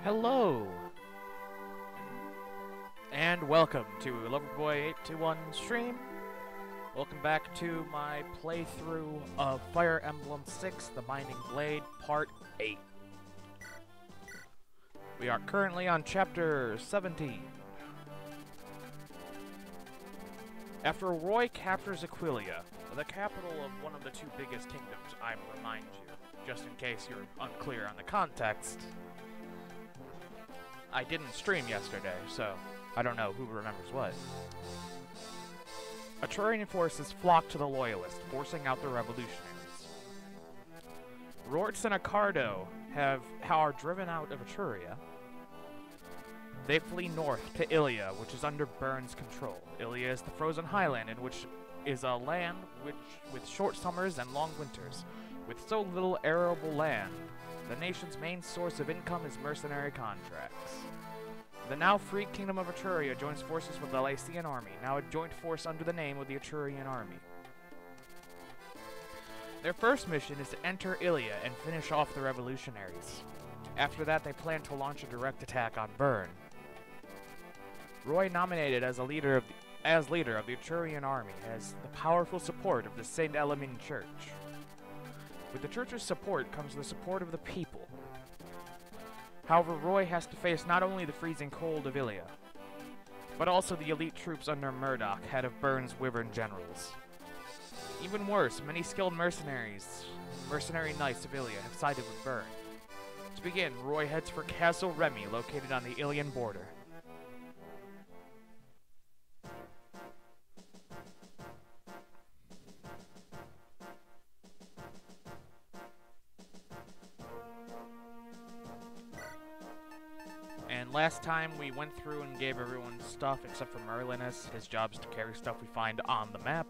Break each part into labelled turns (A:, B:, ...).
A: Hello, and welcome to Loverboy821 stream. Welcome back to my playthrough of Fire Emblem 6, The Binding Blade, Part 8. We are currently on Chapter 17. After Roy captures Aquilia, the capital of one of the two biggest kingdoms, I remind you, just in case you're unclear on the context, I didn't stream yesterday, so I don't know who remembers what. Etrurian forces flocked to the Loyalists, forcing out the revolutionaries. Rorts and Accardo are driven out of Etruria. They flee north to Ilia, which is under Byrne's control. Ilia is the frozen highland, in which is a land with short summers and long winters. With so little arable land, the nation's main source of income is mercenary contracts. The now free Kingdom of Etruria joins forces with the Lycian army, now a joint force under the name of the Etrurian army. Their first mission is to enter Ilia and finish off the revolutionaries. After that, they plan to launch a direct attack on Byrne. Roy, nominated as leader of the Etrurian army, has the powerful support of the Saint Elemin Church. With the Church's support comes the support of the people. However, Roy has to face not only the freezing cold of Ilia, but also the elite troops under Murdoch, head of Byrne's Wyvern generals. Even worse, many skilled mercenary knights of Ilia have sided with Byrne. To begin, Roy heads for Castle Remy, located on the Ilian border. Last time we went through and gave everyone stuff except for Merlinus. His job is to carry stuff we find on the map.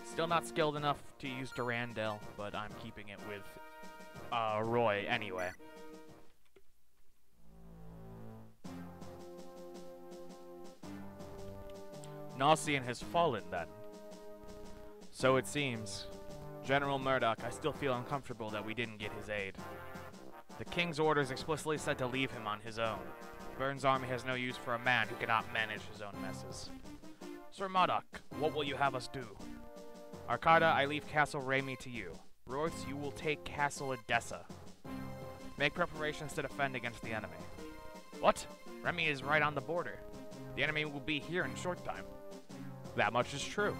A: Still not skilled enough to use Durandal, but I'm keeping it with Roy anyway. Gnossian has fallen then. So it seems. General Murdoch, I still feel uncomfortable that we didn't get his aid. The King's orders explicitly said to leave him on his own. Byrne's army has no use for a man who cannot manage his own messes. Sir Murdoch, what will you have us do? Arcada, I leave Castle Remy to you. Royce, you will take Castle Edessa. Make preparations to defend against the enemy. What? Remy is right on the border. The enemy will be here in short time. That much is true.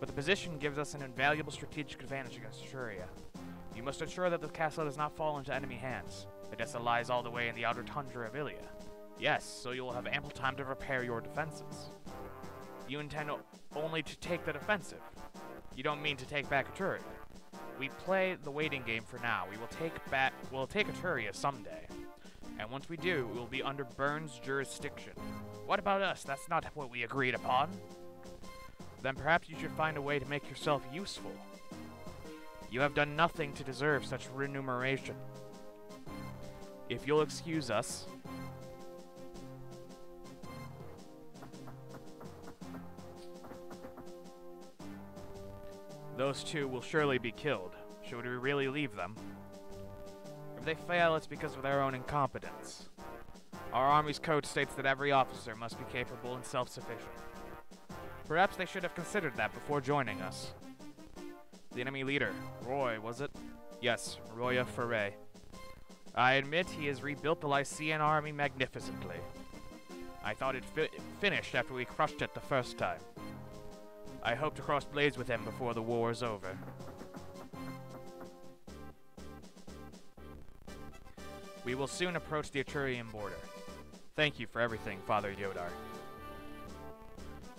A: But the position gives us an invaluable strategic advantage against Etruria. You must ensure that the castle does not fall into enemy hands. Edessa lies all the way in the outer tundra of Ilia. Yes, so you will have ample time to prepare your defenses. You intend only to take the defensive. You don't mean to take back Etruria. We play the waiting game for now. We'll take Etruria someday. And once we do, we will be under Byrne's jurisdiction. What about us? That's not what we agreed upon. Then perhaps you should find a way to make yourself useful. You have done nothing to deserve such remuneration. If you'll excuse us... Those two will surely be killed. Should we really leave them? If they fail, it's because of their own incompetence. Our army's code states that every officer must be capable and self-sufficient. Perhaps they should have considered that before joining us. The enemy leader, Roy, was it? Yes, Roya Foray. I admit he has rebuilt the Lycian army magnificently. I thought it finished after we crushed it the first time. I hope to cross blades with him before the war is over. We will soon approach the Etrurian border. Thank you for everything, Father Yodar.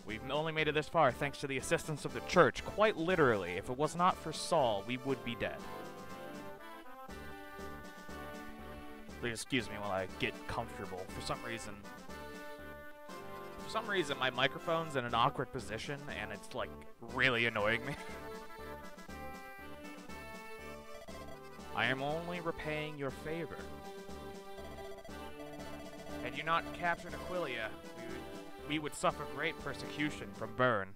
A: We've only made it this far thanks to the assistance of the Church. Quite literally, if it was not for Saul, we would be dead. Please excuse me while I get comfortable. For some reason my microphone's in an awkward position and it's like really annoying me. I am only repaying your favor. Had you not captured Aquilia, we would suffer great persecution from Byrne.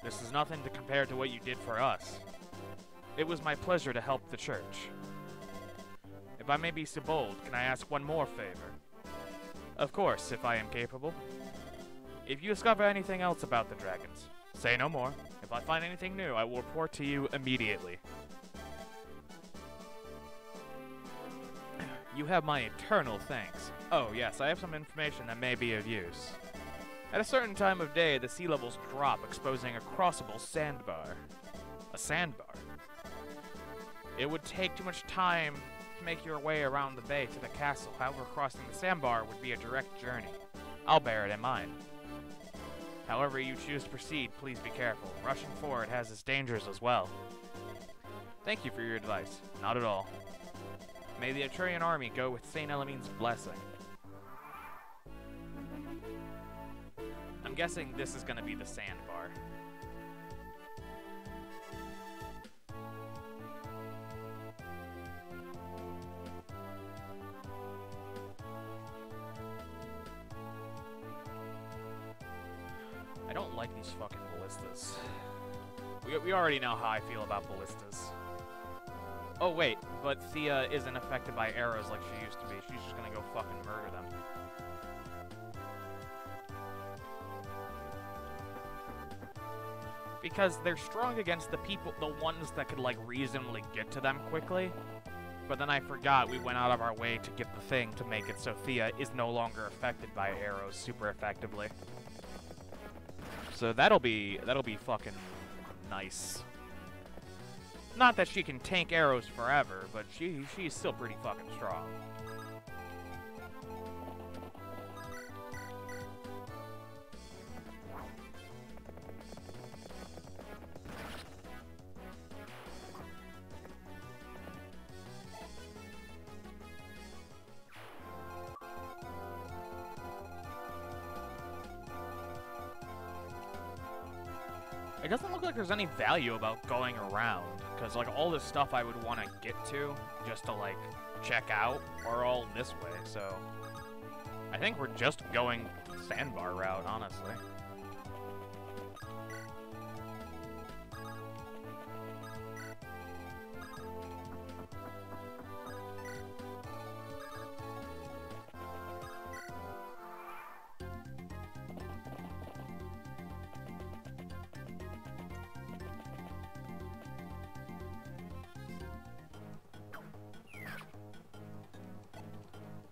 A: This is nothing to compare to what you did for us. It was my pleasure to help the church. If I may be so bold, can I ask one more favor? Of course, if I am capable. If you discover anything else about the dragons, say no more. If I find anything new, I will report to you immediately. You have my eternal thanks. Oh yes, I have some information that may be of use. At a certain time of day, the sea levels drop, exposing a crossable sandbar. A sandbar? It would take too much time to make your way around the bay to the castle. However, crossing the sandbar would be a direct journey. I'll bear it in mind. However you choose to proceed, please be careful. Rushing forward has its dangers as well. Thank you for your advice. Not at all. May the Etrurian army go with Saint Elamine's blessing. I'm guessing this is going to be the sandbar. I don't like these fucking ballistas. We already know how I feel about ballistas. Oh wait, but Thea isn't affected by arrows like she used to be. She's just gonna go fucking murder them. Because they're strong against the ones that could like reasonably get to them quickly. But then I forgot we went out of our way to get the thing to make it so Thea is no longer affected by arrows super effectively. So that'll be fucking nice. Not that she can tank arrows forever, but she's still pretty fucking strong. It doesn't look like there's any value about going around, because like all this stuff I would want to get to just to like check out are all this way, so I think we're just going the sandbar route, honestly.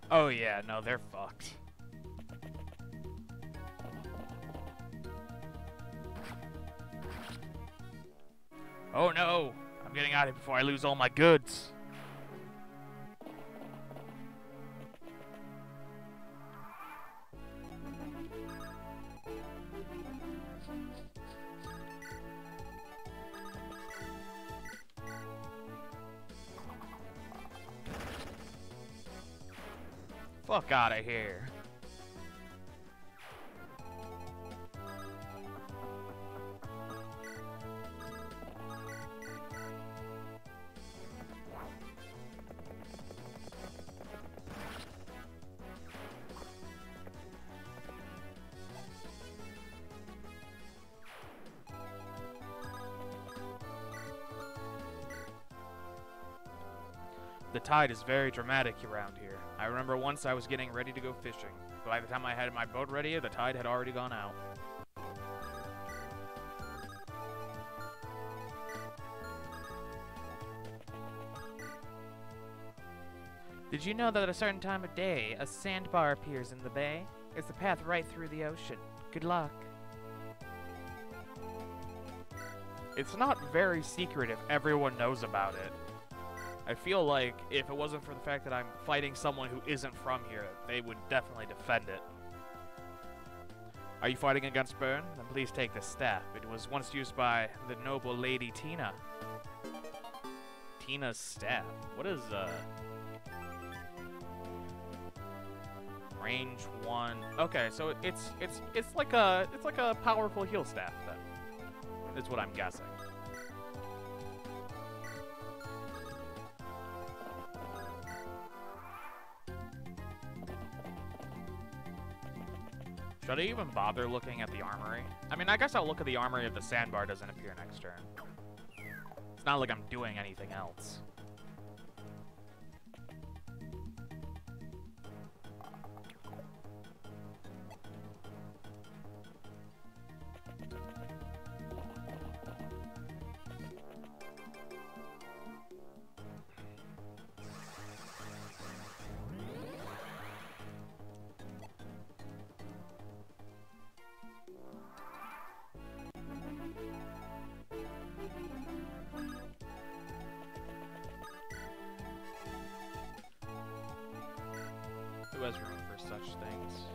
A: Oh yeah, no, they're fucked. Oh no! I'm getting out of here before I lose all my goods. Fuck out of here. The tide is very dramatic around here. I remember once I was getting ready to go fishing. By the time I had my boat ready, the tide had already gone out. Did you know that at a certain time of day, a sandbar appears in the bay? It's the path right through the ocean. Good luck. It's not very secret if everyone knows about it. I feel like if it wasn't for the fact that I'm fighting someone who isn't from here, they would definitely defend it. Are you fighting against Byrne? Then please take this staff. It was once used by the noble Lady Tina. Tina's staff? What is, range 1? Okay, so it's like a powerful heal staff then. Is what I'm guessing. Should I even bother looking at the armory? I mean, I guess I'll look at the armory if the sandbar doesn't appear next turn. not like I'm doing anything else. Who has room for such things?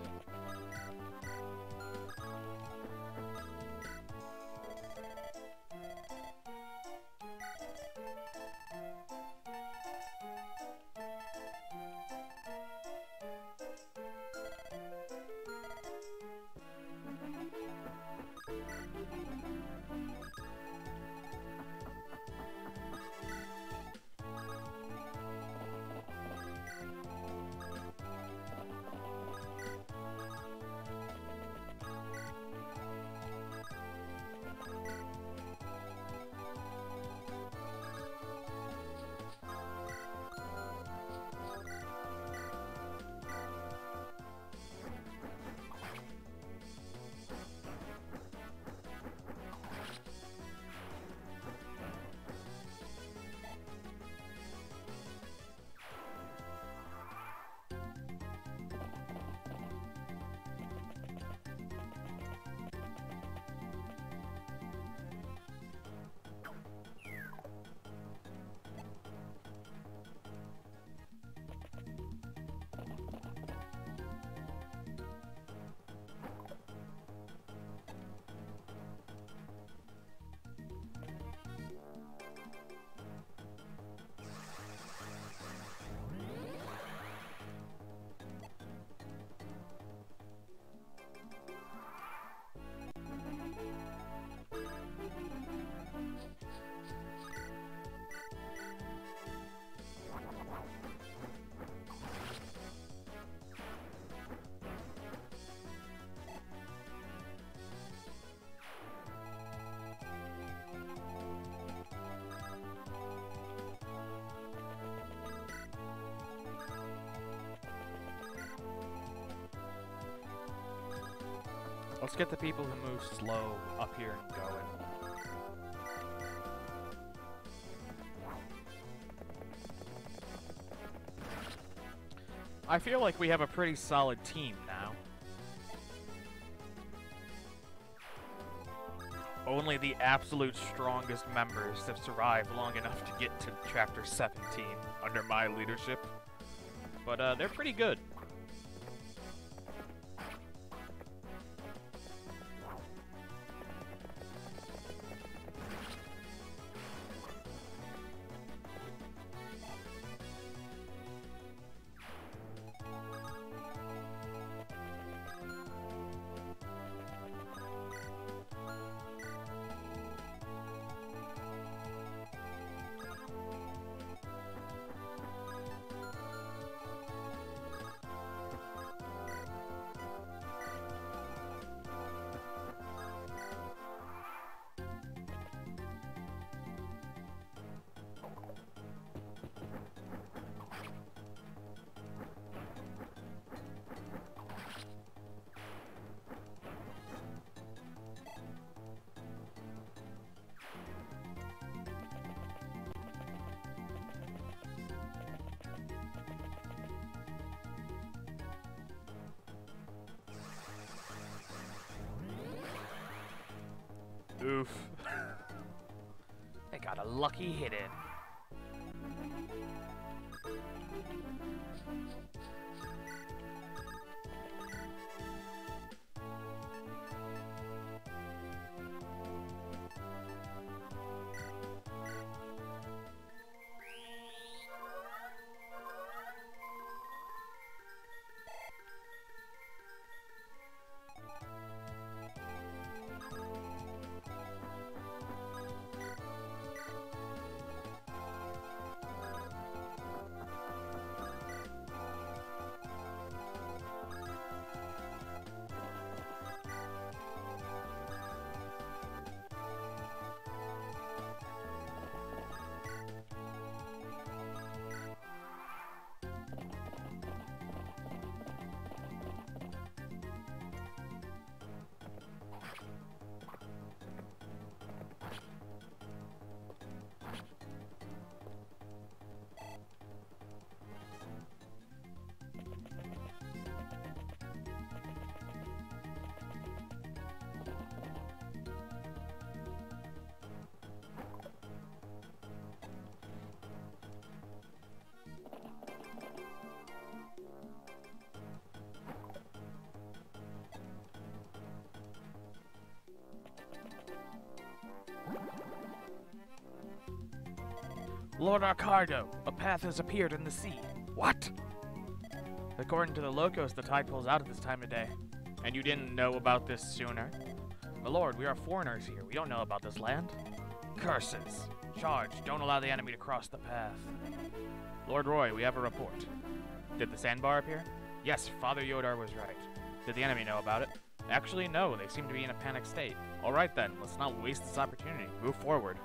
A: Let's get the people who move slow up here and going. I feel like we have a pretty solid team now. Only the absolute strongest members have survived long enough to get to Chapter 17 under my leadership. But they're pretty good. Oof. They got a lucky hit in. Lord Arcardo, a path has appeared in the sea. What? According to the Locos, the tide pulls out at this time of day. And you didn't know about this sooner? My lord, we are foreigners here. We don't know about this land. Curses. Charge. Don't allow the enemy to cross the path. Lord Roy, we have a report. Did the sandbar appear? Yes, Father Yodar was right. Did the enemy know about it? Actually, no. They seem to be in a panic state. Alright then, let's not waste this opportunity. Move forward.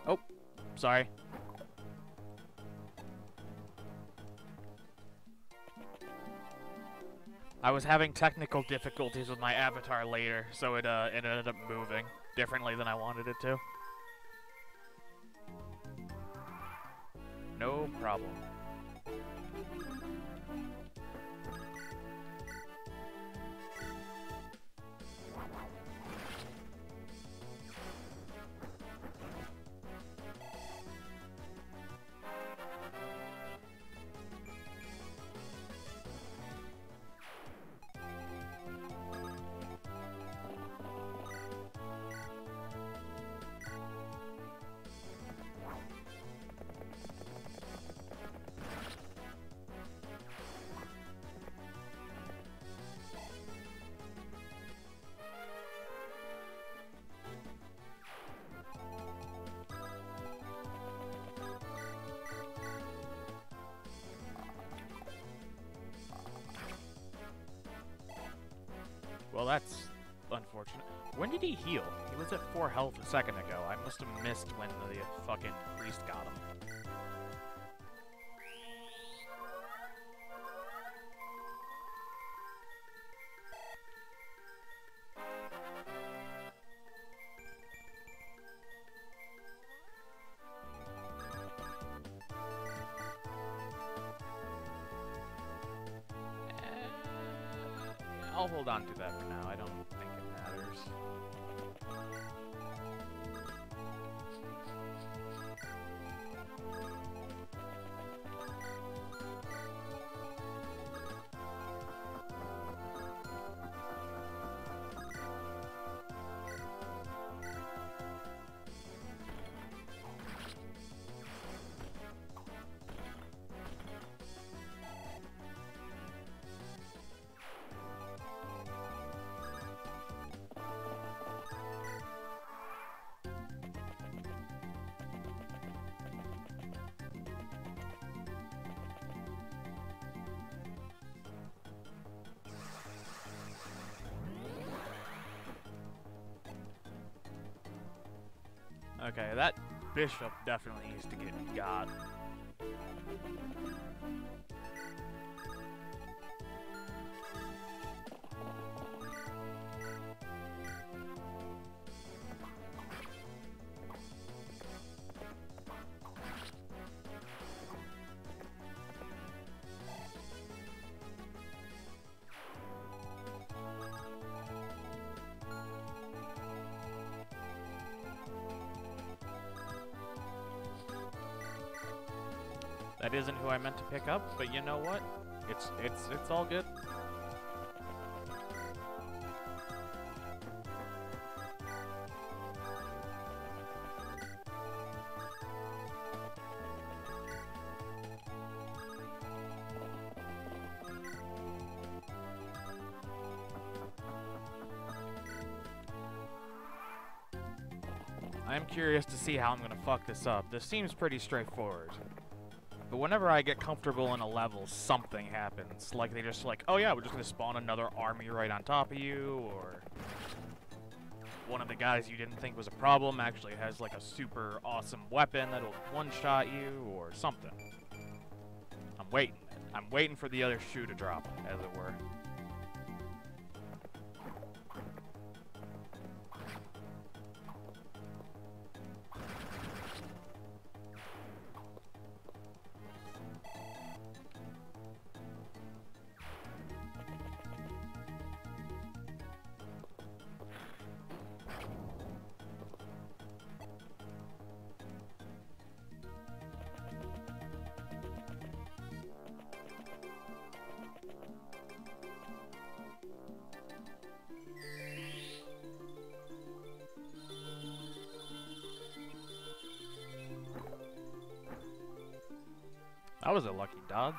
A: Oh, sorry. I was having technical difficulties with my avatar later, so it ended up moving differently than I wanted it to. No problem. Well, that's unfortunate. When did he heal? He was at 4 health a second ago. I must have missed when the fucking priest got him. I'll hold on to that for now. I don't think it matters. Okay, that bishop definitely needs to get got. That isn't who I meant to pick up, but you know what? It's all good. I'm curious to see how I'm gonna fuck this up. This seems pretty straightforward. But whenever I get comfortable in a level, something happens. Like, they just like, oh yeah, we're just gonna spawn another army right on top of you, or... one of the guys you didn't think was a problem actually has like a super awesome weapon that'll one-shot you, or something. I'm waiting. I'm waiting for the other shoe to drop, as it were. That was a lucky dodge.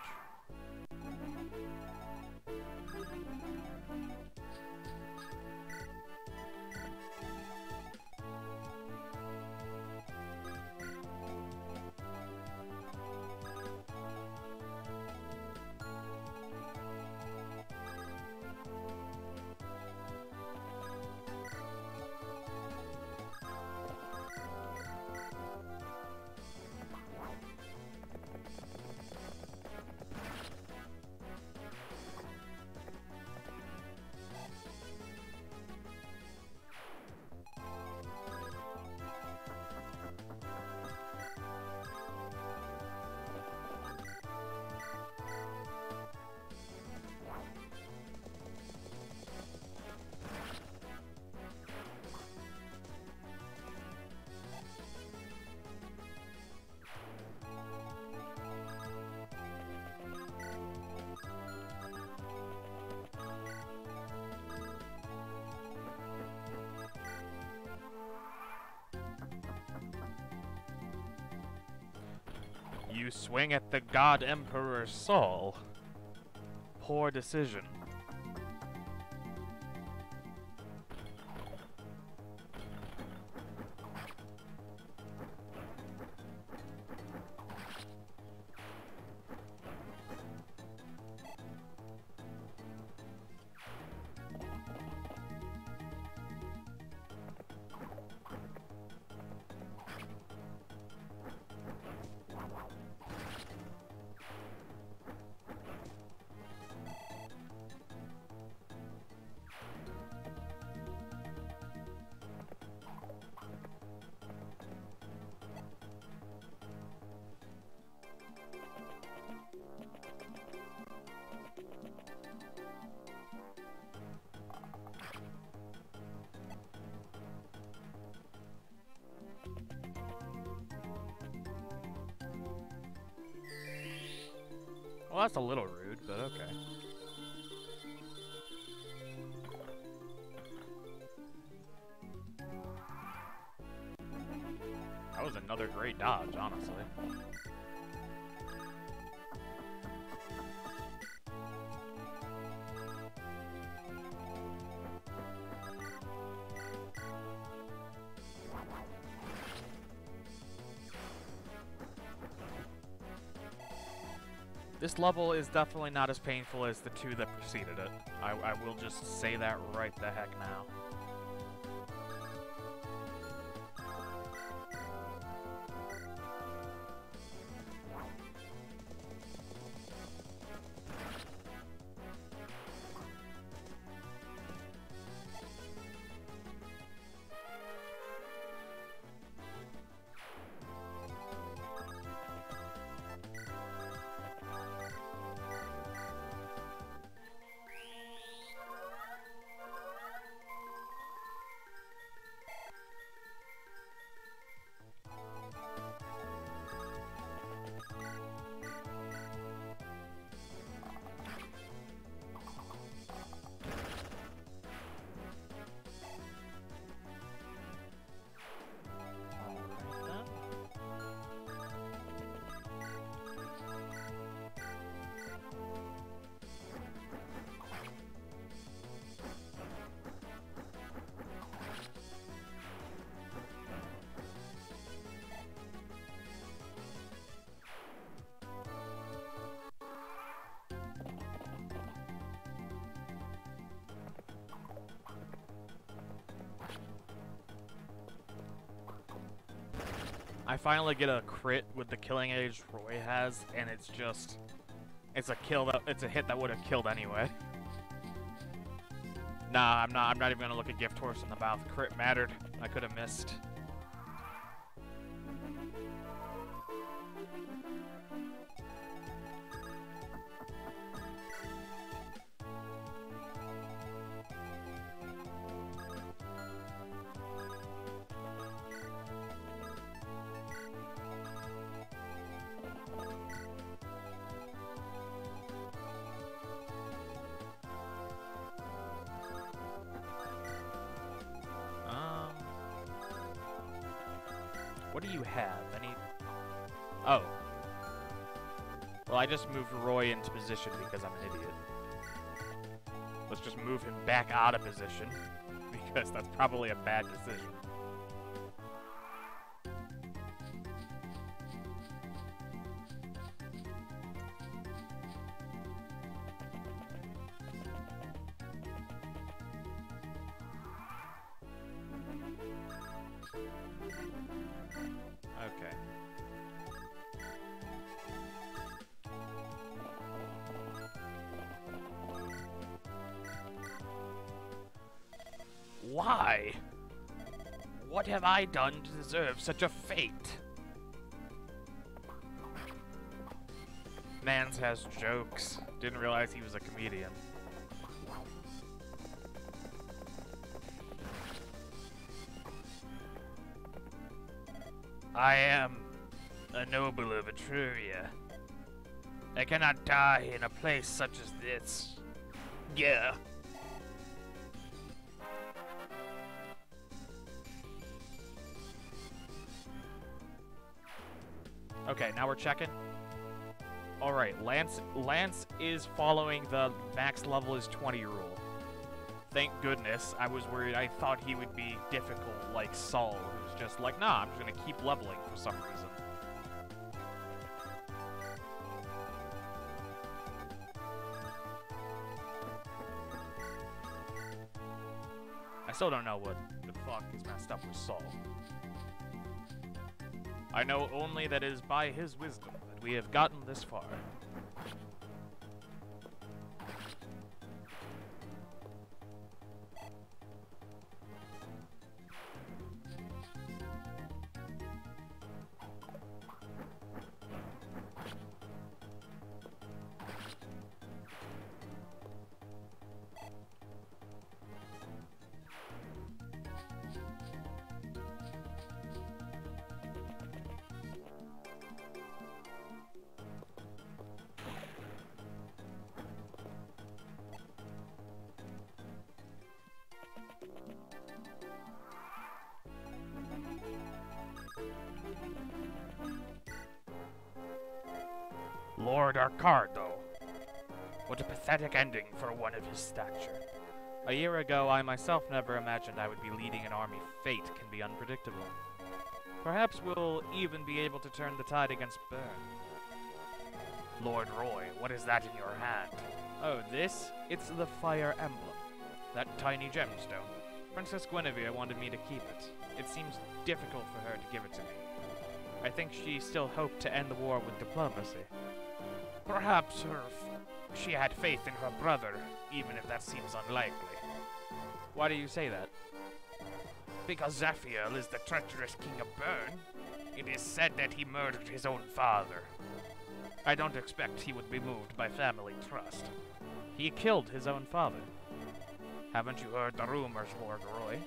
A: You swing at the God Emperor's soul. Poor decision. Well, that's a little rude, but okay. That was another great dodge, honestly. This level is definitely not as painful as the two that preceded it. I will just say that right the heck now. I finally get a crit with the killing age Roy has, and it's just... It's a hit that would have killed anyway. Nah, I'm not even gonna look at Gift Horse in the mouth. Crit mattered. I could have missed. What do you have? Any... Oh. Well, I just moved Roy into position because I'm an idiot. Let's just move him back out of position, because that's probably a bad decision. Okay. Why? What have I done to deserve such a fate? Mans has jokes. Didn't realize he was a comedian. I am a noble of Etruria. I cannot die in a place such as this. Yeah. Okay, now we're checking. Alright, Lance is following the max level is 20 rule. Thank goodness. I was worried. I thought he would be difficult like Saul, who's just like, nah, I'm just gonna keep leveling for some reason. I still don't know what the fuck is messed up with Saul. I know only that it is by his wisdom that we have gotten this far. Lord Arcardo. What a pathetic ending for one of his stature. A year ago, I myself never imagined I would be leading an army. Fate can be unpredictable. Perhaps we'll even be able to turn the tide against Bern. Lord Roy, what is that in your hand? Oh, this? It's the Fire Emblem. That tiny gemstone. Princess Guinevere wanted me to keep it. It seems difficult for her to give it to me. I think she still hoped to end the war with diplomacy. Perhaps she had faith in her brother, even if that seems unlikely. Why do you say that? Because Zaphiel is the treacherous king of Bern. It is said that he murdered his own father. I don't expect he would be moved by family trust. He killed his own father. Haven't you heard the rumors, Lord Roy?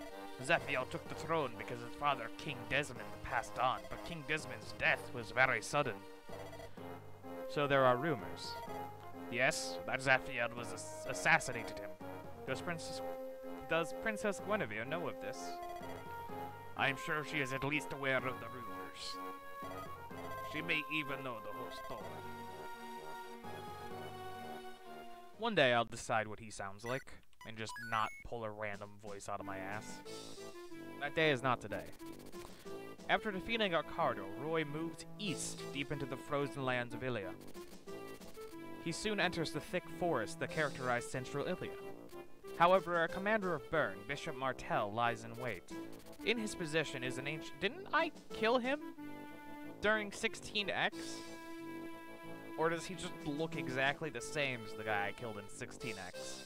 A: Zaphiel took the throne because his father, King Desmond, passed on, but King Desmond's death was very sudden. So there are rumors. Yes, that Zaphiel was assassinated him. Does Princess Guinevere know of this? I'm sure she is at least aware of the rumors. She may even know the whole story. One day I'll decide what he sounds like, and just not pull a random voice out of my ass. That day is not today. After defeating Arcardo, Roy moved east, deep into the frozen lands of Ilia. He soon enters the thick forest that characterized central Ilia. However, our commander of Bern, Bishop Martel, lies in wait. In his possession is an ancient... Didn't I kill him? during 16X? Or does he just look exactly the same as the guy I killed in 16X?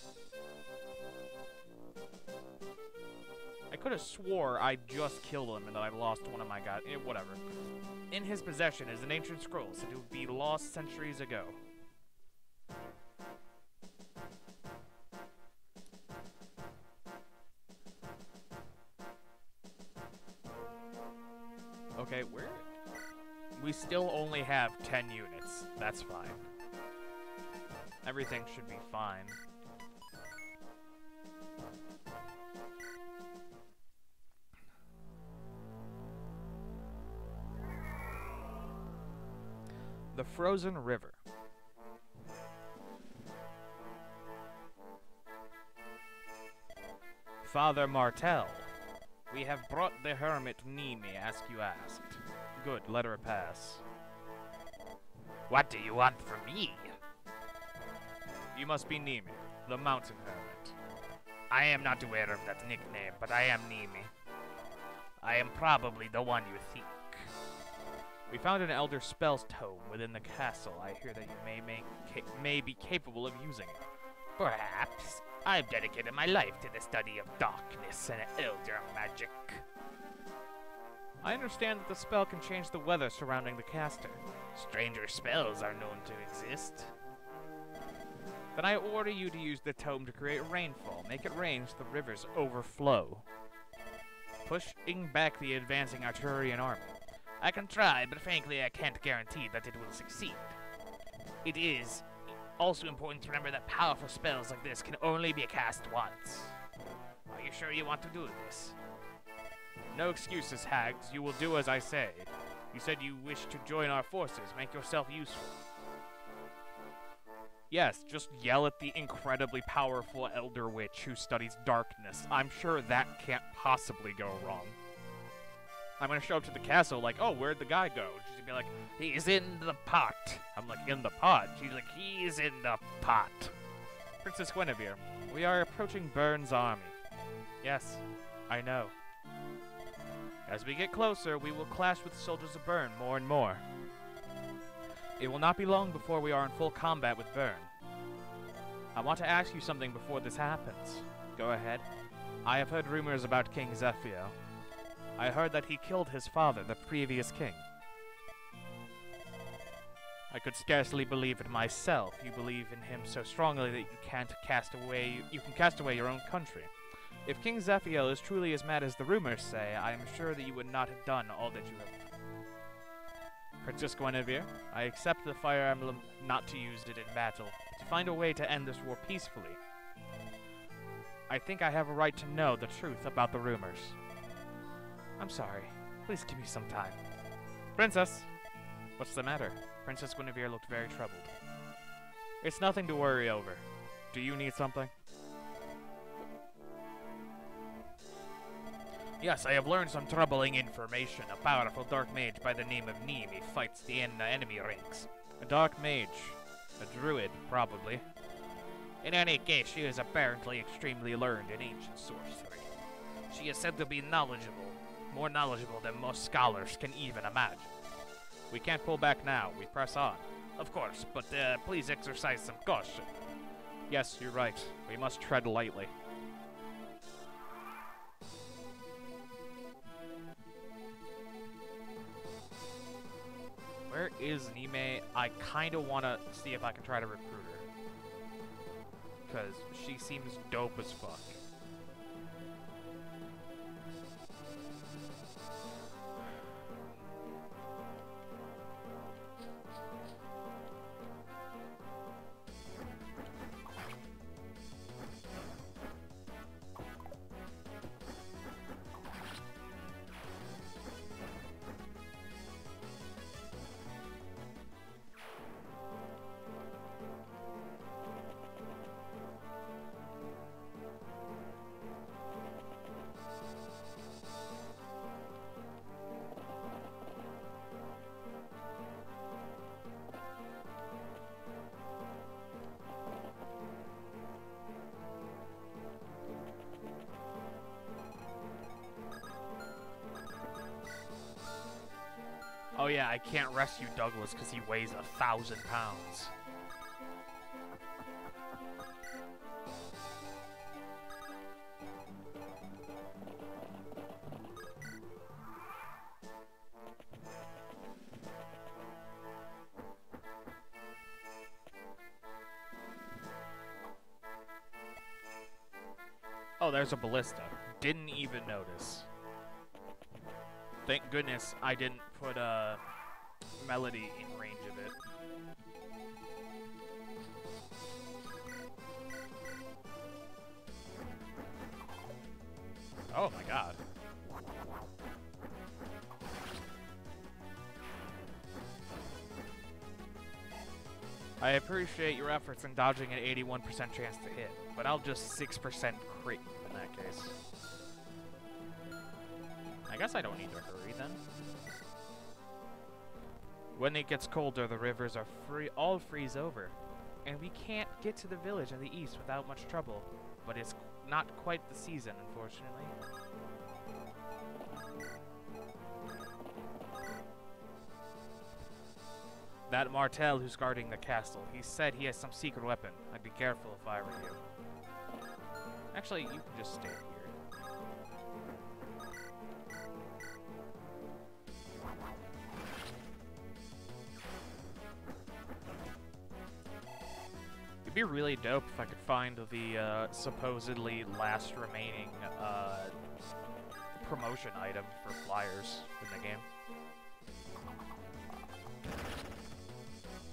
A: I could have swore I just killed him and that I lost one of my guys. Whatever. In his possession is an ancient scroll said to be lost centuries ago. Okay, we still only have 10 units. That's fine. Everything should be fine. The Frozen River. Father Martel. We have brought the hermit Nimi, as you asked. Good, let her pass. What do you want from me? You must be Nimi, the mountain hermit. I am not aware of that nickname, but I am Nimi. I am probably the one you think. We found an Elder Spells tome within the castle. I hear that you may be capable of using it. Perhaps. I've dedicated my life to the study of darkness and elder magic. I understand that the spell can change the weather surrounding the caster. Stranger spells are known to exist. Then I order you to use the tome to create rainfall. Make it rain so the rivers overflow, pushing back the advancing Arturian army. I can try, but frankly I can't guarantee that it will succeed. It is also important to remember that powerful spells like this can only be cast once. Are you sure you want to do this? No excuses, hags. You will do as I say. You said you wish to join our forces. Make yourself useful. Yes, just yell at the incredibly powerful Elder Witch who studies darkness. I'm sure that can't possibly go wrong. I'm gonna show up to the castle like, oh, where'd the guy go? She's gonna be like, he's in the pot. I'm like, in the pot? She's like, he's in the pot. Princess Guinevere, we are approaching Byrne's army. Yes, I know. As we get closer, we will clash with soldiers of Byrne more and more. It will not be long before we are in full combat with Byrne. I want to ask you something before this happens. Go ahead. I have heard rumors about King Zephyr. I heard that he killed his father, the previous king. I could scarcely believe it myself. You believe in him so strongly that you can cast away your own country. If King Zephyr is truly as mad as the rumors say, I am sure that you would not have done all that you have. Princess Guinevere, I accept the Fire Emblem not to use it in battle, to find a way to end this war peacefully. I think I have a right to know the truth about the rumors. I'm sorry. Please give me some time. Princess! What's the matter? Princess Guinevere looked very troubled. It's nothing to worry over. Do you need something? Yes, I have learned some troubling information. A powerful dark mage by the name of Nimi fights the enemy ranks. A dark mage. A druid, probably. In any case, she is apparently extremely learned in ancient sorcery. She is said to be knowledgeable. More knowledgeable than most scholars can even imagine. We can't pull back now. We press on. Of course, but please exercise some caution. Yes, you're right. We must tread lightly. Where is Nime? I kind of want to see if I can try to recruit her. Because she seems dope as fuck. Oh yeah, I can't rescue Douglas because he weighs 1,000 pounds. Oh, there's a ballista. Didn't even notice. Thank goodness I didn't put Melody in range of it. Oh my god. I appreciate your efforts in dodging an 81% chance to hit, but I'll just 6% crit you in that case. I guess I don't need to hurry then. When it gets colder, the rivers are all freeze over, and we can't get to the village in the east without much trouble, but it's not quite the season, unfortunately. That Martel who's guarding the castle, he said he has some secret weapon. I'd be careful if I were you. Actually, you can just stay here. It'd be really dope if I could find the supposedly last remaining promotion item for flyers in the game.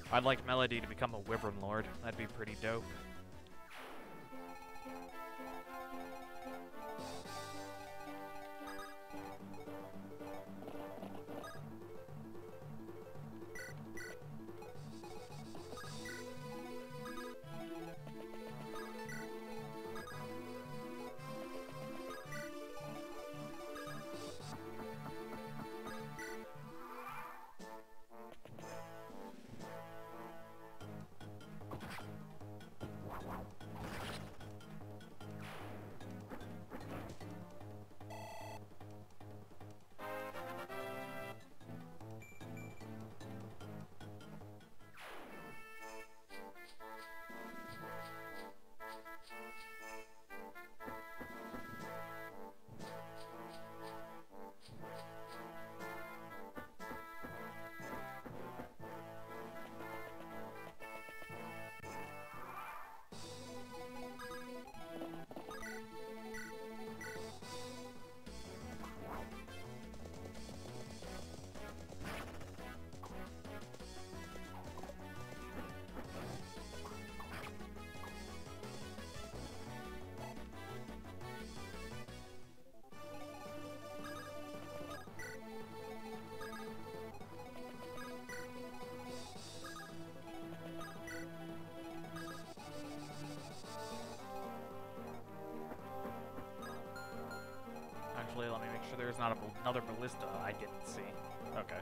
A: I'd like Melody to become a Wyvern Lord. That'd be pretty dope. Let me make sure there's not another ballista I didn't see. Okay.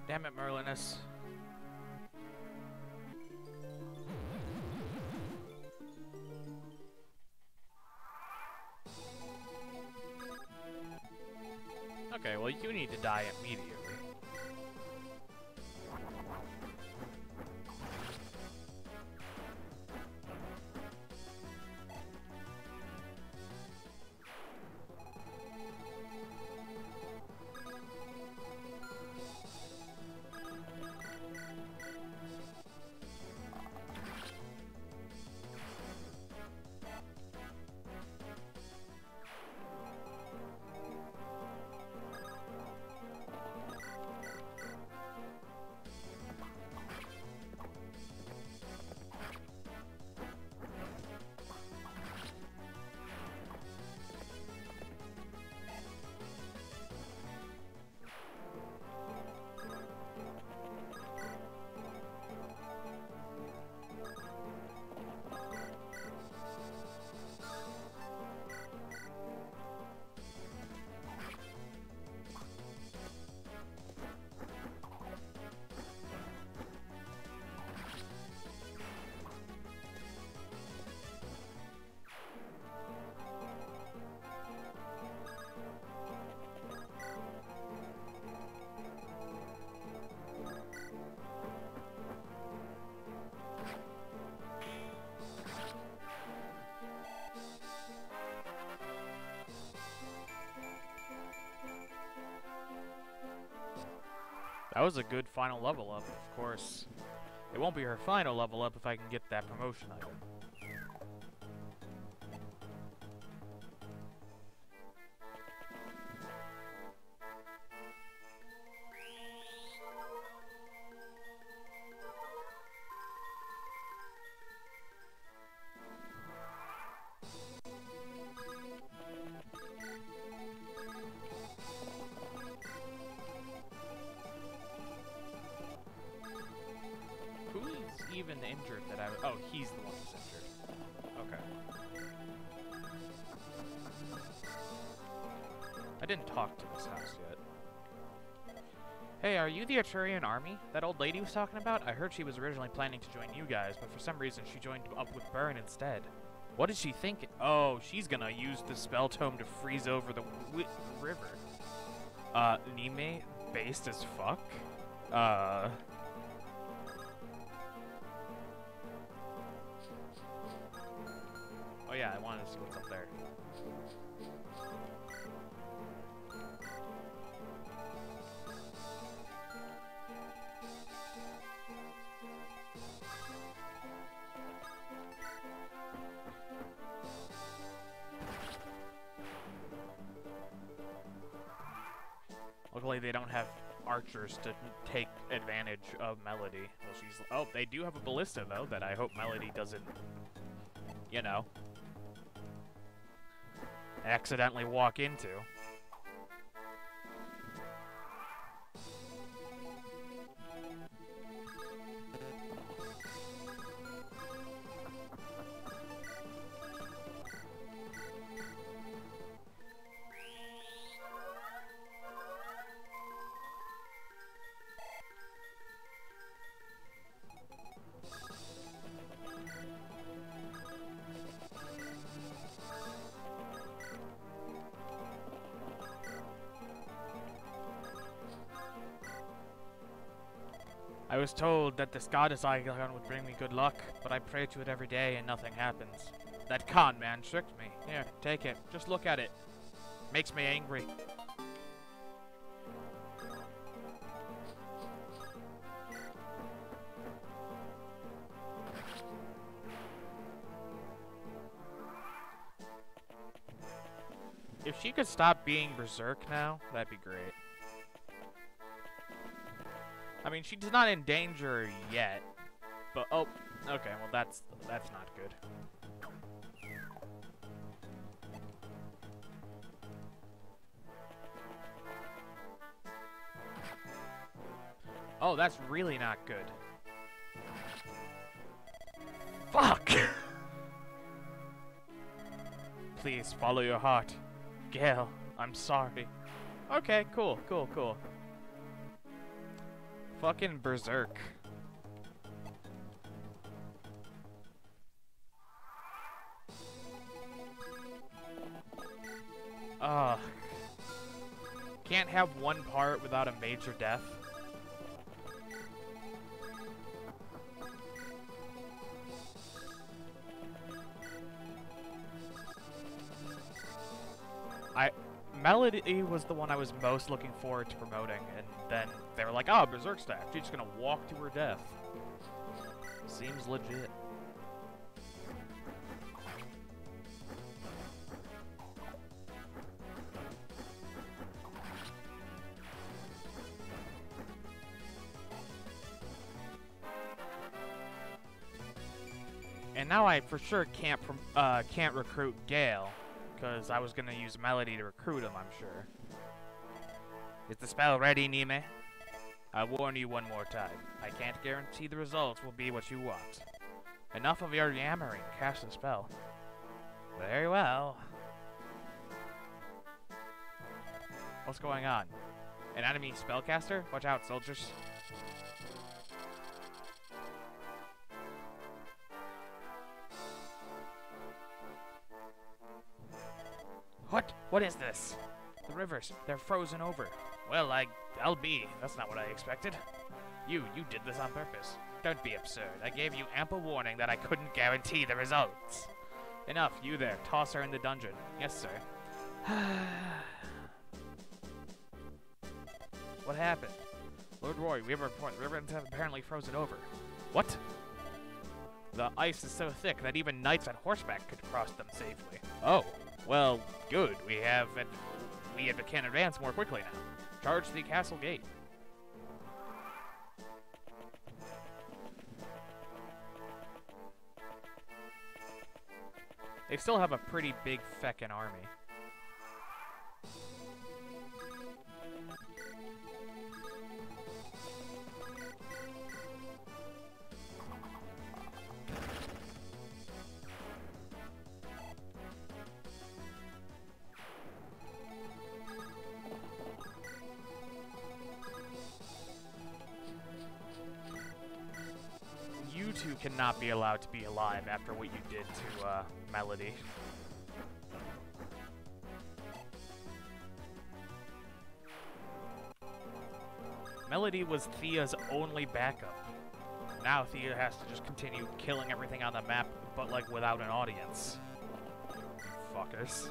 A: Damn it, Merlinus. Okay, well, you need to die immediately. That was a good final level up, of course. It won't be her final level up if I can get that promotion item. Even injured that oh, he's the one who's injured. Okay. I didn't talk to this house yet. Hey, are you the Arturian army that old lady was talking about? I heard she was originally planning to join you guys, but for some reason she joined up with Burn instead. What did she think? Oh, she's gonna use the spell tome to freeze over the river. Nime, based as fuck? Oh yeah, I wanted to see what's up there. Luckily they don't have archers to take advantage of Melody. Well, she's... Oh, they do have a ballista, though, that I hope Melody doesn't, you know, accidentally walk into. I was told that this goddess icon would bring me good luck, but I pray to it every day and nothing happens. That con man tricked me. Here, take it. Just look at it. Makes me angry. If she could stop being berserk now, that'd be great. I mean, she's not in danger yet, but oh, okay. Well, that's not good. Oh, that's really not good. Fuck! Please follow your heart, Gale. I'm sorry. Okay, cool. Fucking berserk. Ugh. Can't have one part without a major death. Melody was the one I was most looking forward to promoting, and then they were like, oh, Berserk staff, she's just gonna walk to her death. Seems legit. And now I for sure can't recruit Gale, because I was gonna use Melody to recruit him, I'm sure. Is the spell ready, Nime? I warn you one more time. I can't guarantee the results will be what you want. Enough of your yammering. Cast the spell. Very well. What's going on? An enemy spellcaster? Watch out, soldiers. What? What is this? The rivers, they're frozen over. Well, I'll be. That's not what I expected. You did this on purpose. Don't be absurd. I gave you ample warning that I couldn't guarantee the results. Enough, you there. Toss her in the dungeon. Yes, sir. What happened? Lord Roy, we have a report. The rivers have apparently frozen over. What? The ice is so thick that even knights on horseback could cross them safely. Oh. Well, good. We can advance more quickly now. Charge the castle gate. They still have a pretty big feckin' army. You two cannot be allowed to be alive after what you did to, Melody. Melody was Thea's only backup. Now Thea has to just continue killing everything on the map, but, like, without an audience. Fuckers.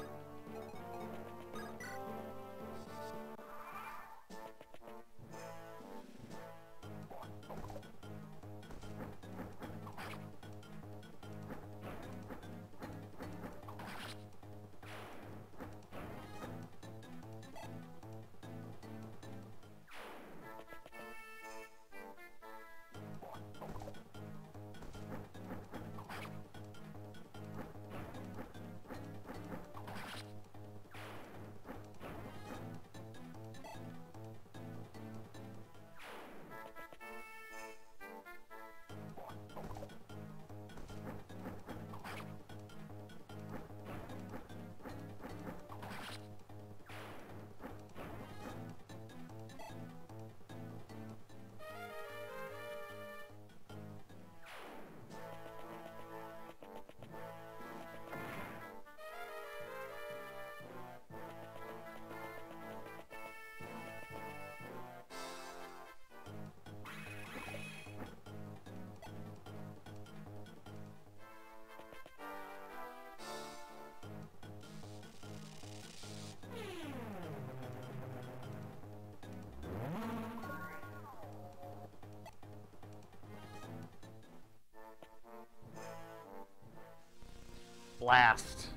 A: Blast.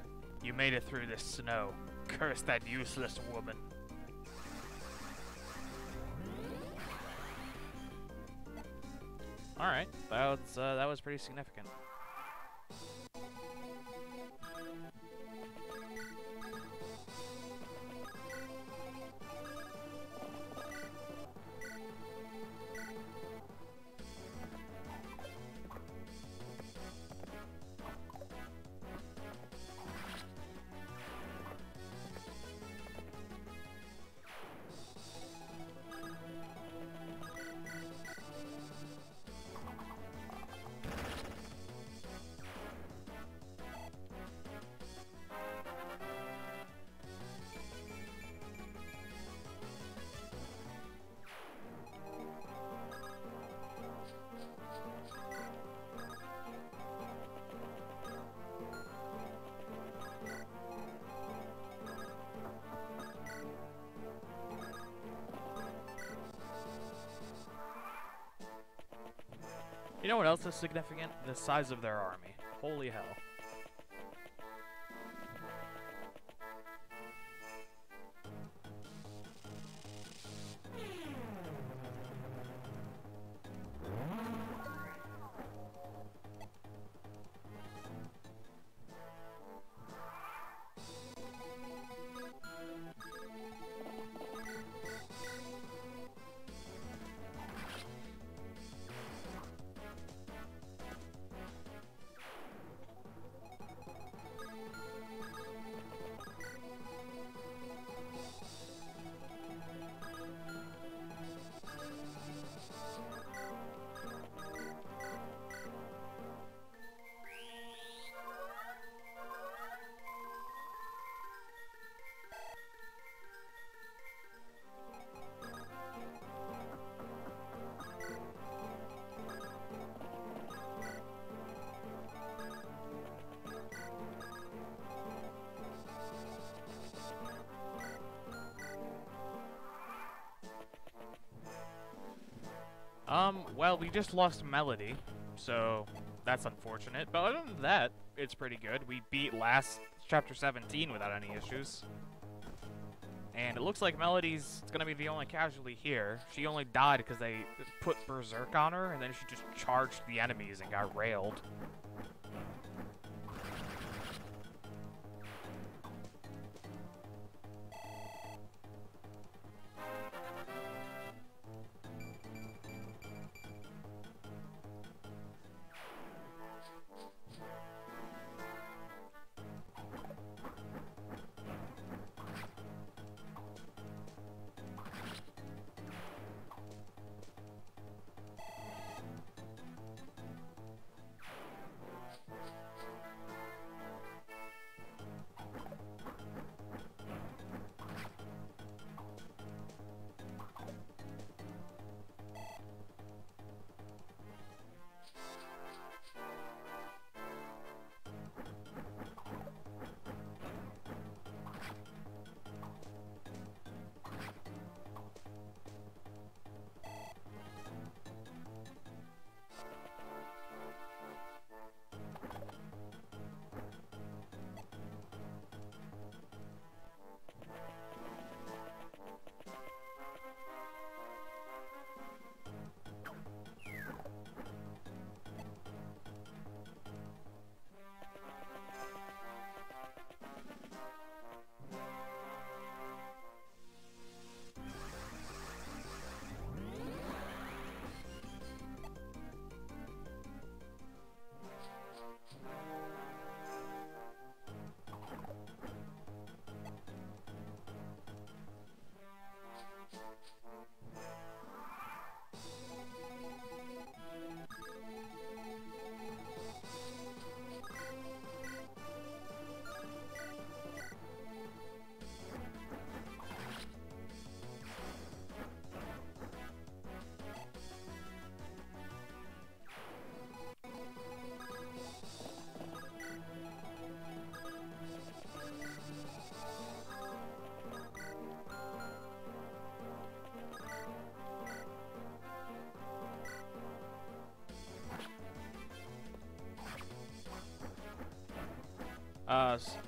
A: You made it through this snow. Curse that useless woman. Alright, that was pretty significant. You know what else is significant? The size of their army. Holy hell. Well, we just lost Melody, so that's unfortunate. But other than that, it's pretty good. We beat last chapter 17 without any issues. And it looks like Melody's gonna be the only casualty here. She only died because they put Berserk on her, and then she just charged the enemies and got railed.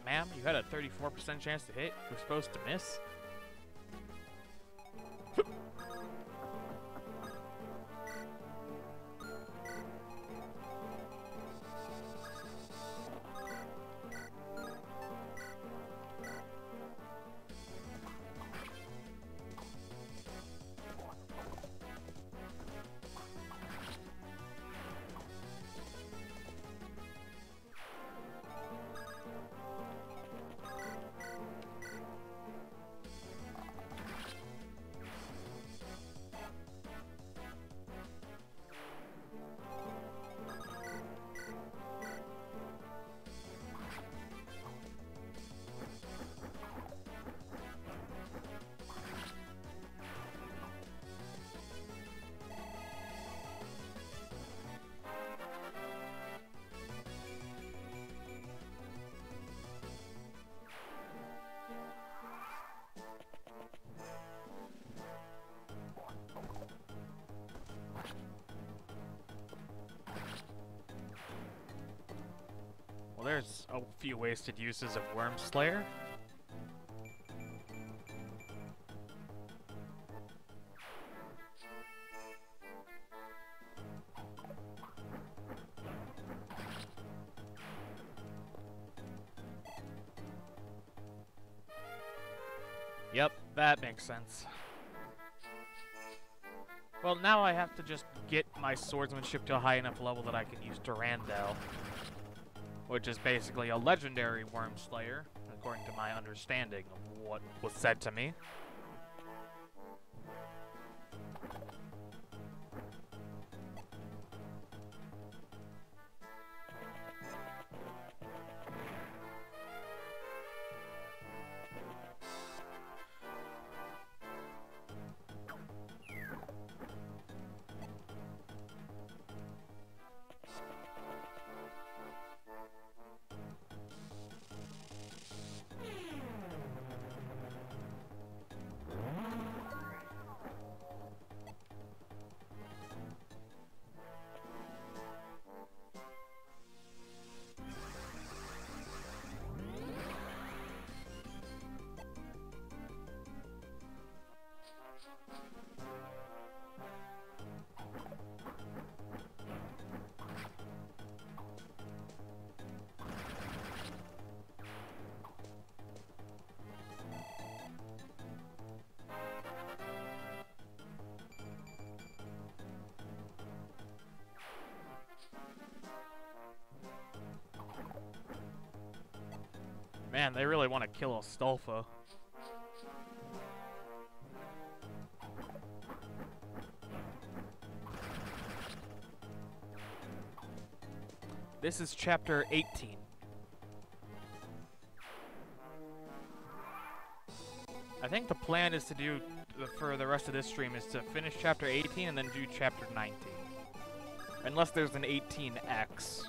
A: Ma'am, you had a 34% chance to hit. You're supposed to miss. there's a few wasted uses of Worm Slayer. Yep, that makes sense. Well, now I have to just get my swordsmanship to a high enough level that I can use Durandal, which is basically a legendary Worm Slayer, according to my understanding of what was said to me. Man, they really want to kill Astolfo. This is chapter 18. I think the plan is to do, for the rest of this stream, is to finish chapter 18 and then do chapter 19. Unless there's an 18X.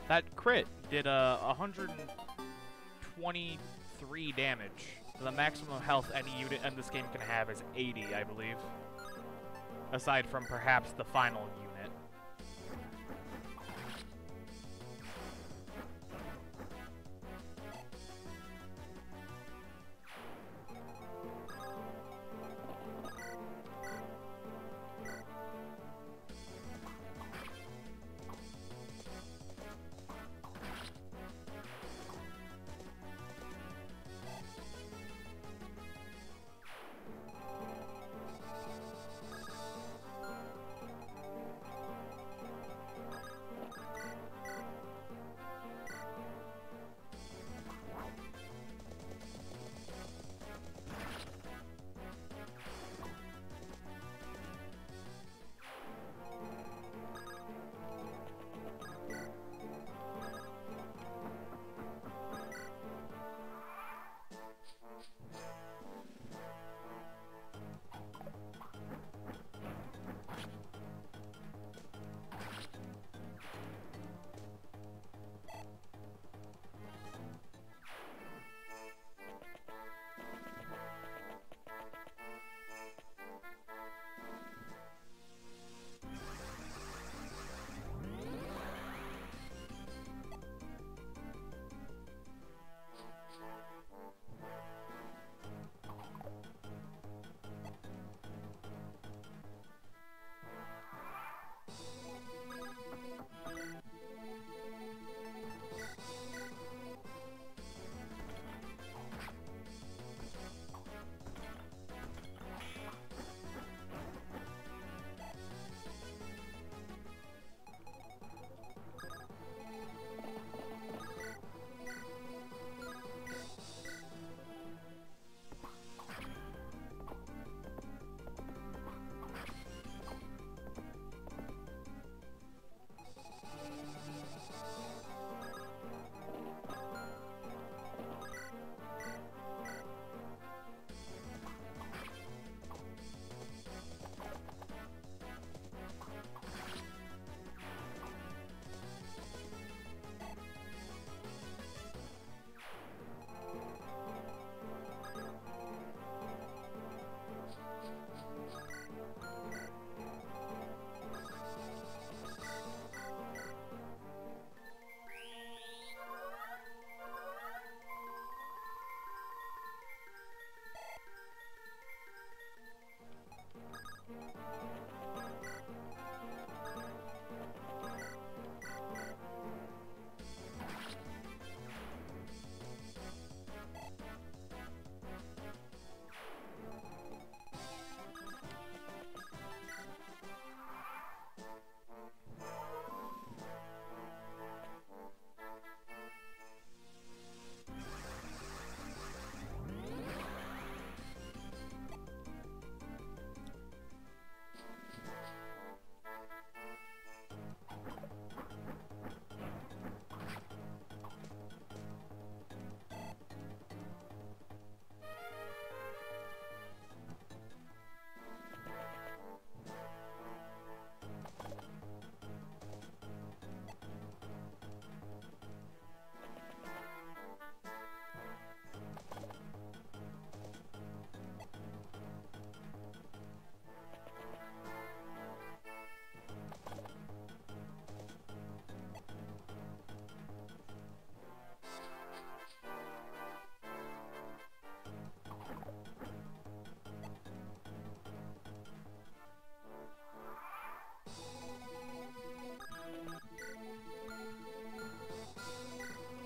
A: That crit did 123 damage. The maximum health any unit in this game can have is 80, I believe. Aside from perhaps the final unit.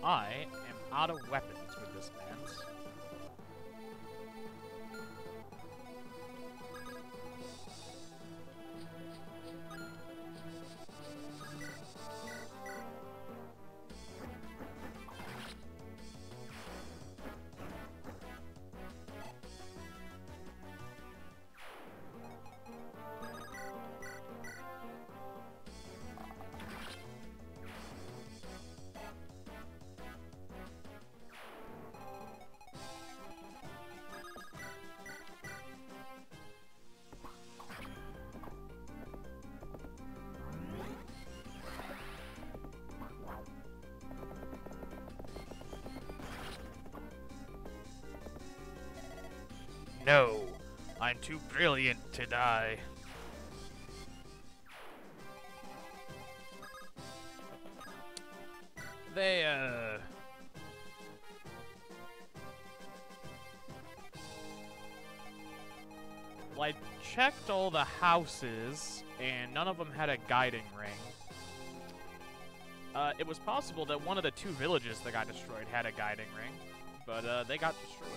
A: I am out of weapons with this man's. No, I'm too brilliant to die. Well, I checked all the houses, and none of them had a guiding ring. It was possible that one of the 2 villages that got destroyed had a guiding ring, but they got destroyed.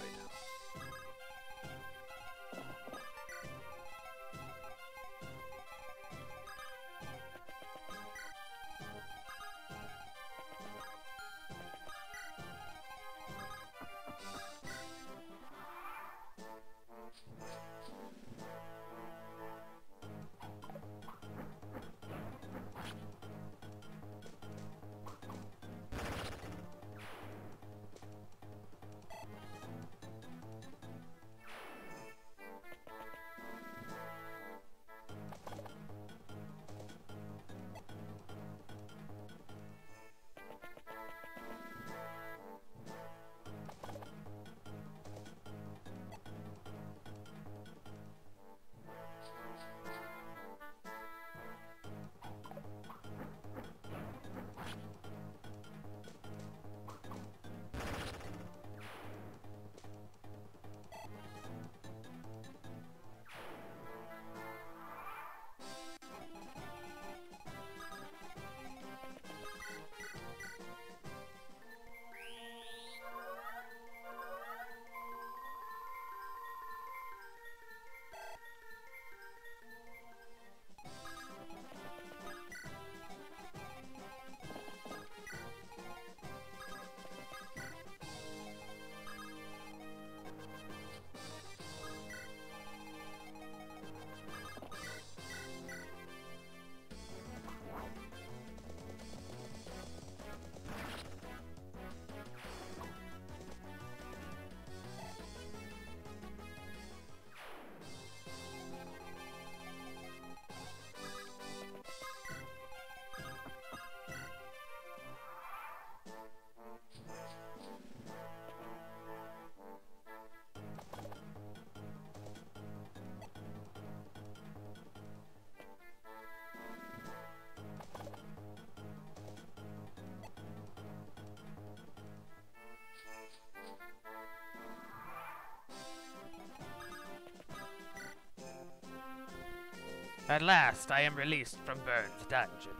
A: At last, I am released from Burn's dungeon.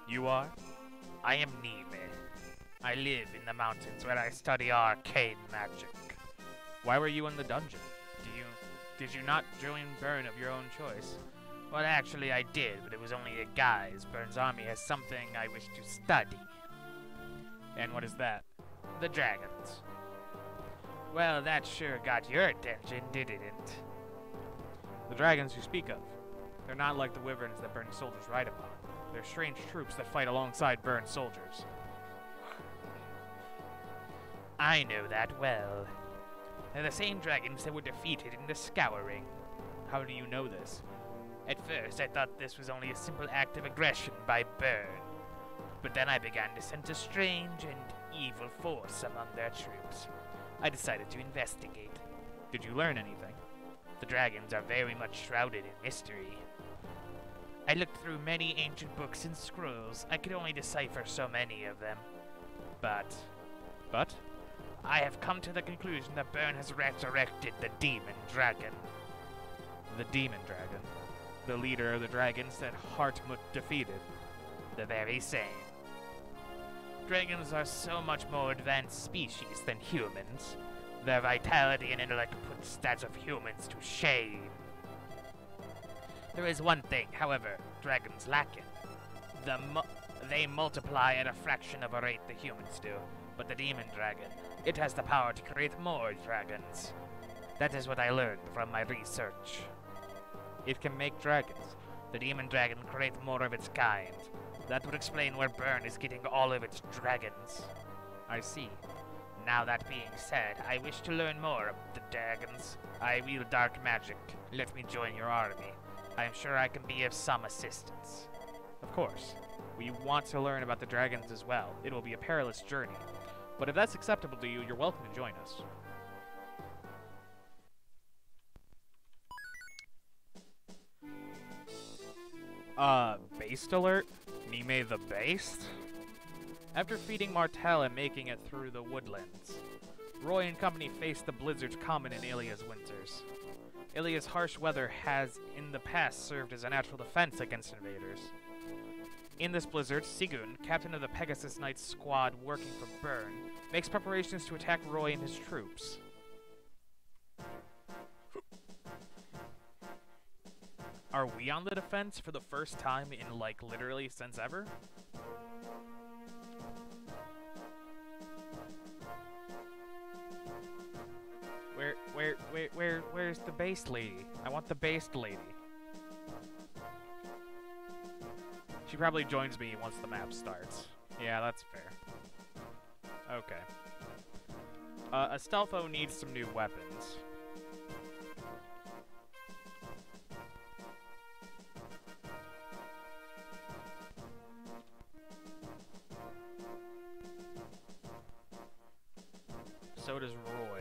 A: You are? I am Nime. I live in the mountains where I study arcane magic. Why were you in the dungeon? Did you not join Burn of your own choice? Well, actually I did, but it was only a guise. Burn's army has something I wish to study. And what is that? The dragons. Well, that sure got your attention, didn't it? The dragons you speak of. They're not like the wyverns that Burn's soldiers ride upon. They're strange troops that fight alongside Burn's soldiers. I know that well. They're the same dragons that were defeated in the Scouring. How do you know this? At first, I thought this was only a simple act of aggression by Burn. But then I began to sense a strange and evil force among their troops. I decided to investigate. Did you learn anything? The dragons are very much shrouded in mystery. I looked through many ancient books and scrolls. I could only decipher so many of them. But? I have come to the conclusion that Burn has resurrected the demon dragon. The demon dragon? The leader of the dragons that Hartmut defeated? The very same. Dragons are so much more advanced species than humans. Their vitality and intellect puts that of humans to shame. There is one thing, however, dragons lack in. They multiply at a fraction of a rate the humans do, but the demon dragon, it has the power to create more dragons. That is what I learned from my research. It can make dragons. The demon dragon creates more of its kind. That would explain where Burn is getting all of its dragons. I see. Now that being said, I wish to learn more of the dragons. I wield dark magic. Let me join your army. I am sure I can be of some assistance. Of course. We want to learn about the dragons as well. It will be a perilous journey. But if that's acceptable to you, you're welcome to join us. Based alert? Mime the Based? After feeding Martel and making it through the woodlands, Roy and company faced the blizzards common in Ilia's winters. Ilia's harsh weather has in the past served as a natural defense against invaders. In this blizzard, Sigun, captain of the Pegasus Knights squad working for Burn, makes preparations to attack Roy and his troops. Are we on the defense for the first time in, like, literally since ever? Where's the based lady? I want the based lady. She probably joins me once the map starts. Yeah, that's fair. Okay. Astolfo needs some new weapons. So does Roy.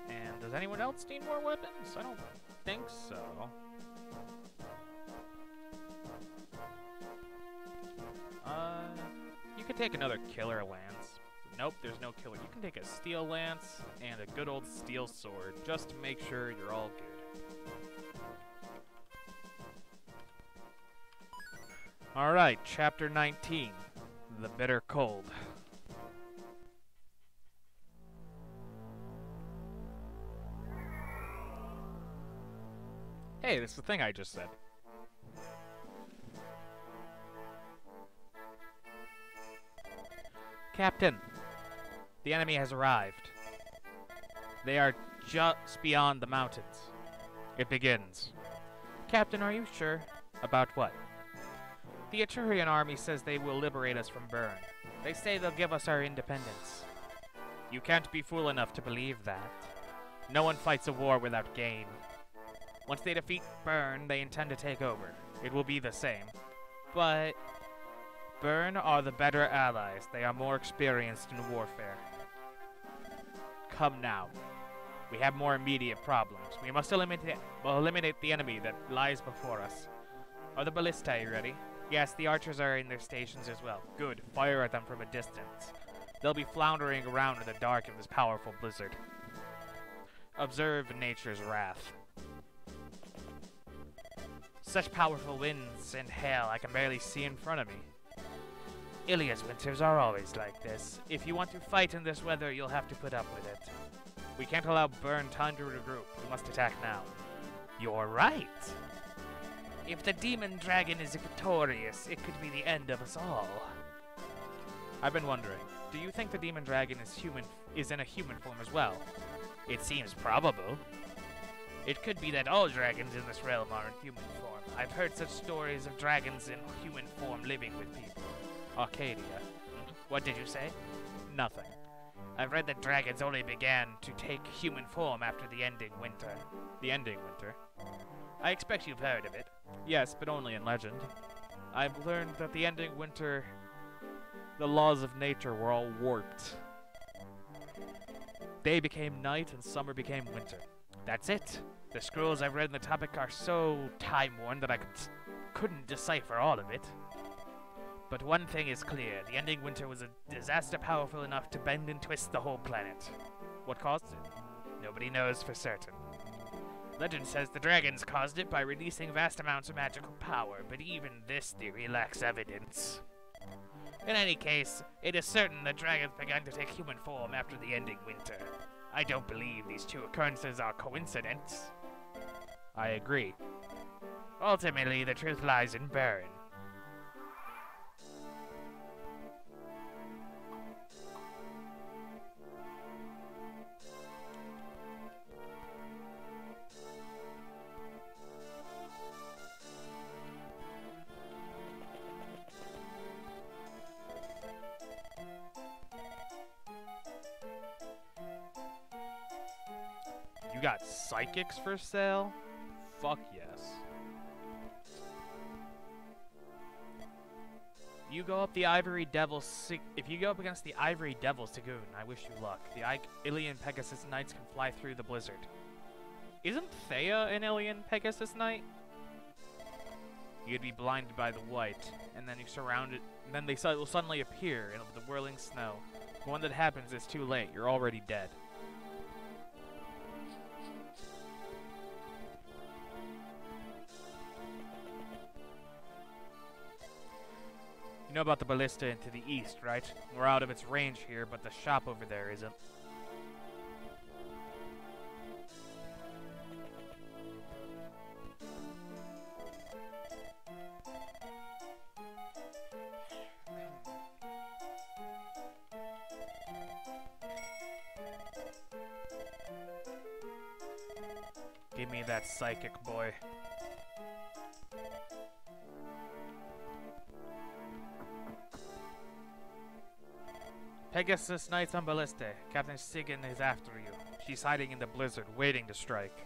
A: And does anyone else need more weapons? I don't think so. You could take another killer lance. Nope, there's no killer. You can take a steel lance and a good old steel sword just to make sure you're all good. Alright, Chapter 19, The Bitter Cold. Hey, that's the thing I just said. Captain, the enemy has arrived. They are just beyond the mountains. It begins. Captain, are you sure? About what? The Eturian army says they will liberate us from Burn. They say they'll give us our independence. You can't be fool enough to believe that. No one fights a war without gain. Once they defeat Burn, they intend to take over. It will be the same. But Burn are the better allies. They are more experienced in warfare. Come now. We have more immediate problems. We must eliminate the enemy that lies before us. Are the ballistae ready? Yes, the archers are in their stations as well. Good. Fire at them from a distance. They'll be floundering around in the dark in this powerful blizzard. Observe nature's wrath. Such powerful winds and hail I can barely see in front of me. Ilia's winters are always like this. If you want to fight in this weather, you'll have to put up with it. We can't allow Burn time to regroup. We must attack now. You're right. If the demon dragon is victorious, it could be the end of us all. I've been wondering, do you think the demon dragon is in a human form as well? It seems probable. It could be that all dragons in this realm are in human form. I've heard such stories of dragons in human form living with people. Arcadia. What did you say? Nothing. I've read that dragons only began to take human form after the ending winter. The ending winter? I expect you've heard of it. Yes, but only in legend. I've learned that the ending winter, the laws of nature were all warped. Day became night and summer became winter. That's it. The scrolls I've read in the topic are so time-worn that I couldn't decipher all of it. But one thing is clear, the ending winter was a disaster powerful enough to bend and twist the whole planet. What caused it? Nobody knows for certain. Legend says the dragons caused it by releasing vast amounts of magical power, but even this theory lacks evidence. In any case, it is certain the dragons began to take human form after the ending winter. I don't believe these two occurrences are coincidence. I agree. Ultimately, the truth lies in Baron. You got psychics for sale? Fuck yes. You go up the Ivory Devil's if you go up against the Ivory Devil's Lagoon, I wish you luck. The Ilian Pegasus Knights can fly through the blizzard. Isn't Thea an Ilian Pegasus Knight? You'd be blinded by the white, and then you surround it, and then they will suddenly appear in the whirling snow. But when that happens, it's too late. You're already dead. You know about the ballista into the east, right? We're out of its range here, but the shop over there isn't. Give me that psychic boy. Pegasus Knights on Ballista. Captain Sigyn is after you. She's hiding in the blizzard, waiting to strike.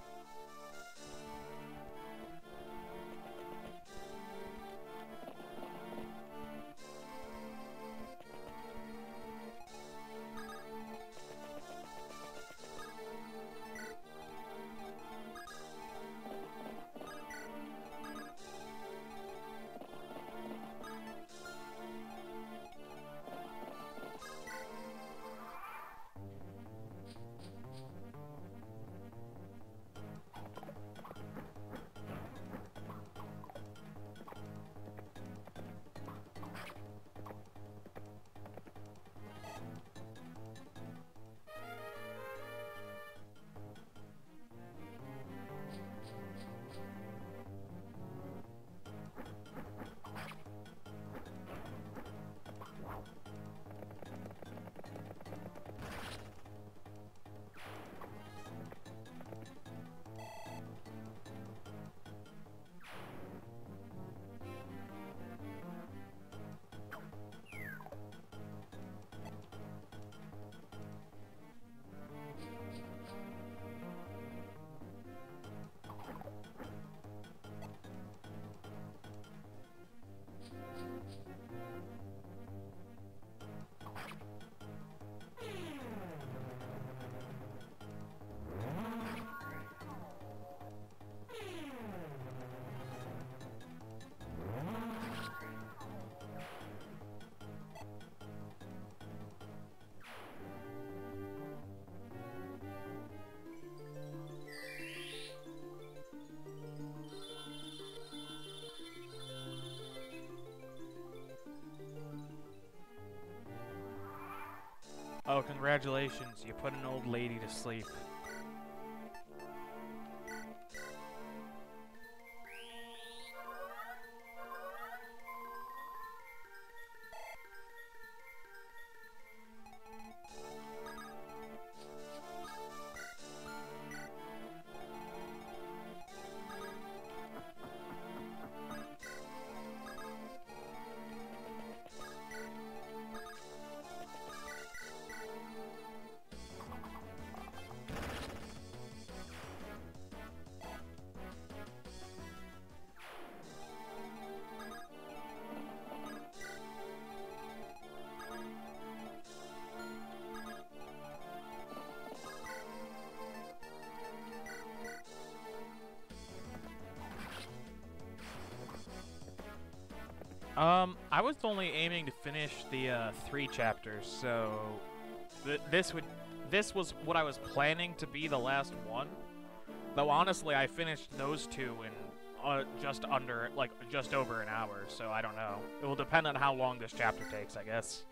A: Oh, congratulations, you put an old lady to sleep. I was only aiming to finish the 3 chapters, so this was what I was planning to be the last one. Though honestly, I finished those two in just over an hour, so I don't know. It will depend on how long this chapter takes, I guess.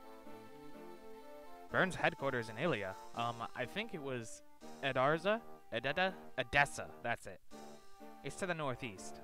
A: Vern's headquarters in Ilia. I think it was Edarza? Edessa, that's it. It's to the northeast.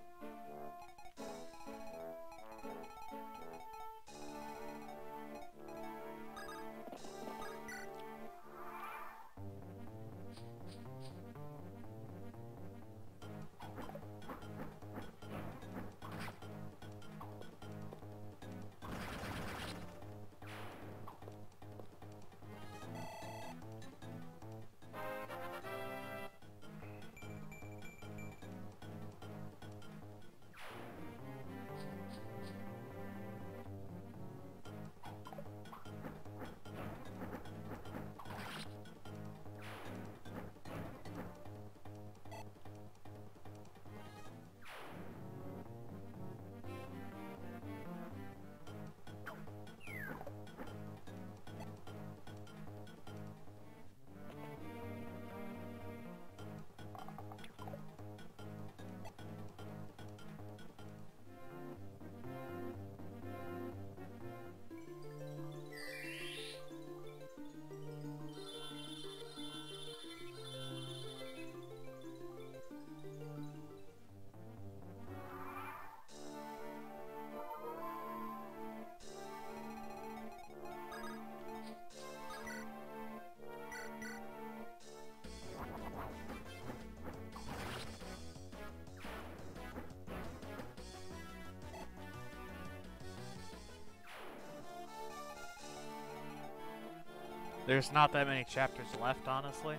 A: There's not that many chapters left, honestly.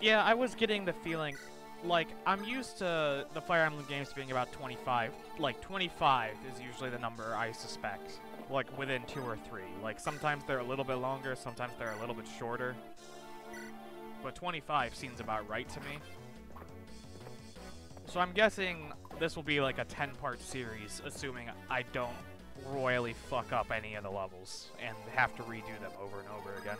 A: Yeah, I was getting the feeling, like, I'm used to the Fire Emblem games being about 25. Like, 25 is usually the number I suspect. Like, within 2 or 3. Like, sometimes they're a little bit longer, sometimes they're a little bit shorter. But 25 seems about right to me. So I'm guessing this will be like a 10-part series, assuming I don't royally fuck up any of the levels and have to redo them over and over again.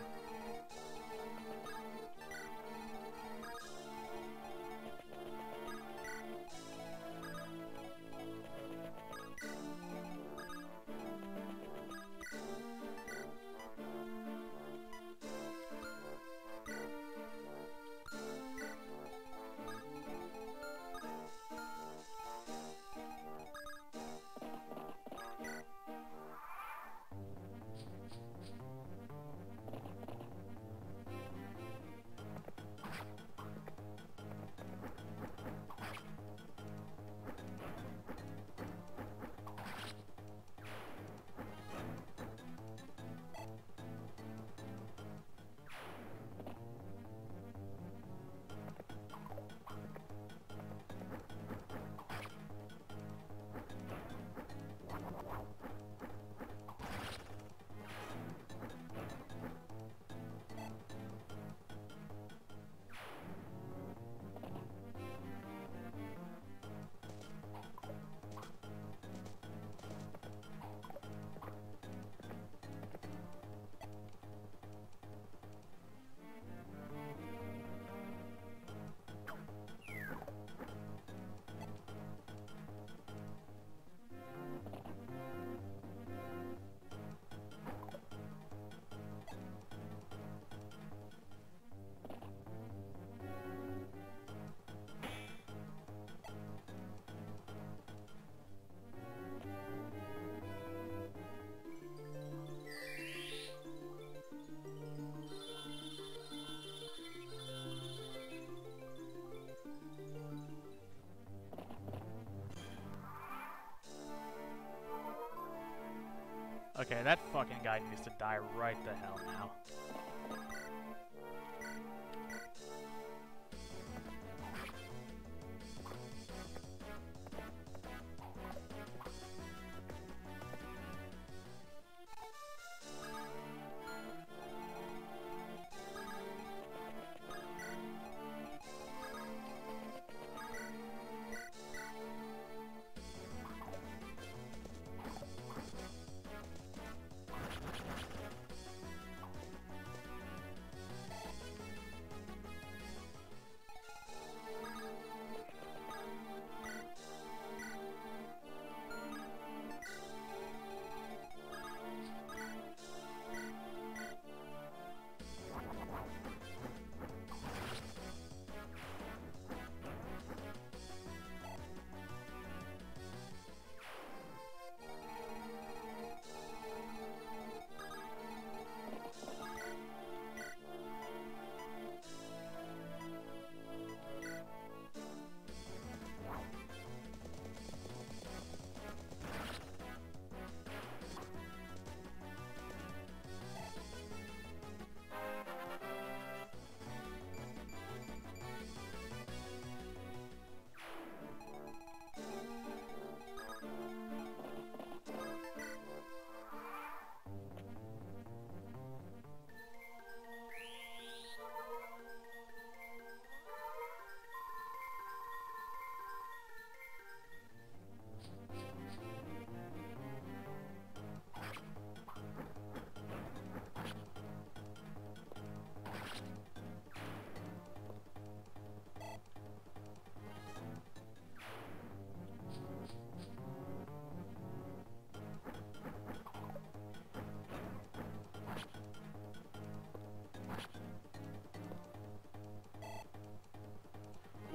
A: Okay, that fucking guy needs to die right the hell now.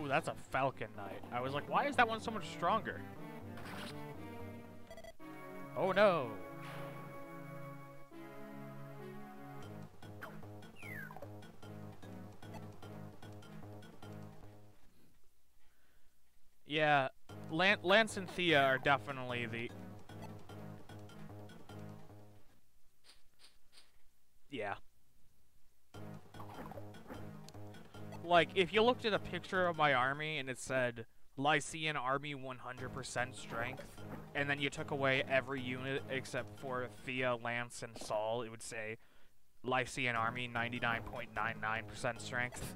A: Ooh, that's a Falcon Knight. I was like, why is that one so much stronger? Oh no! Yeah, Lance and Thea are definitely the... Yeah. Like, if you looked at a picture of my army and it said, Lycian Army 100% strength, and then you took away every unit except for Thea, Lance, and Saul, it would say, Lycian Army 99.99% strength.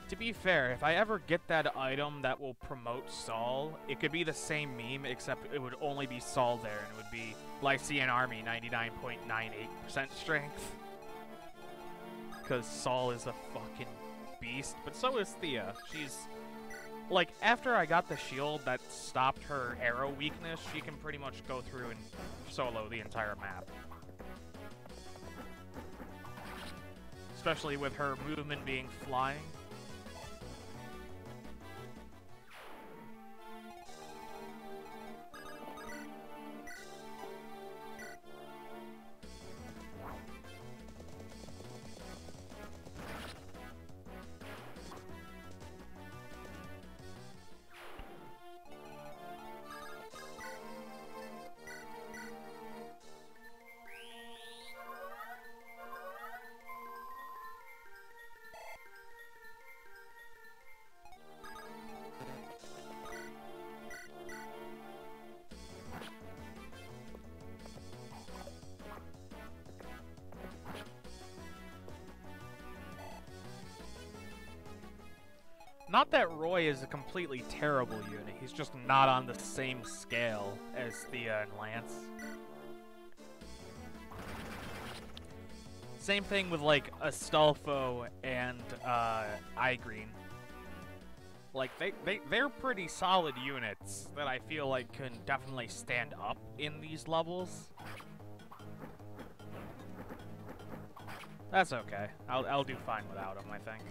A: To be fair, if I ever get that item that will promote Saul, it could be the same meme, except it would only be Saul there, and it would be Lycian Army 99.98% strength. Because Saul is a fucking beast, but so is Thea. She's... Like, after I got the shield that stopped her arrow weakness, she can pretty much go through and solo the entire map. Especially with her movement being flying. Not that Roy is a completely terrible unit, he's just not on the same scale as Thea and Lance. Same thing with, like, Astolfo and, Igreen. Like, they're pretty solid units that I feel like can definitely stand up in these levels. That's okay. I'll do fine without them, I think.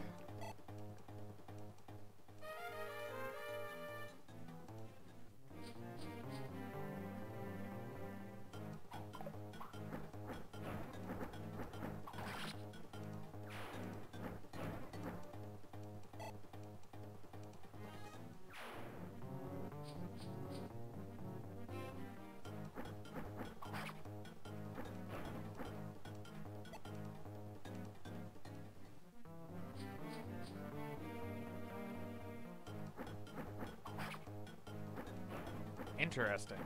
A: Interesting.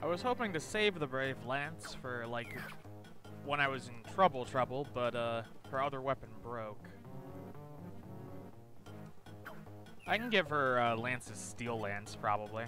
A: was hoping to save the Brave Lance for, like, when I was in trouble, but, her other weapon broke. I can give her, Lance's Steel Lance, probably.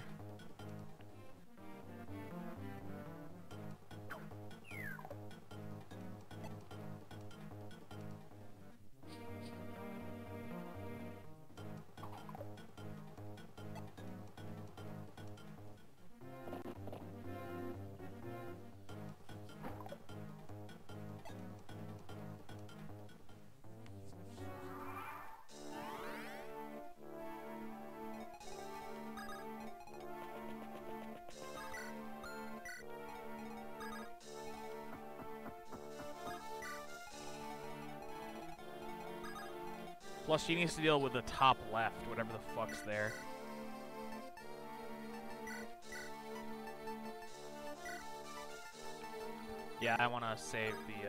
A: Plus, she needs to deal with the top left, whatever the fuck's there. Yeah, I want to save the,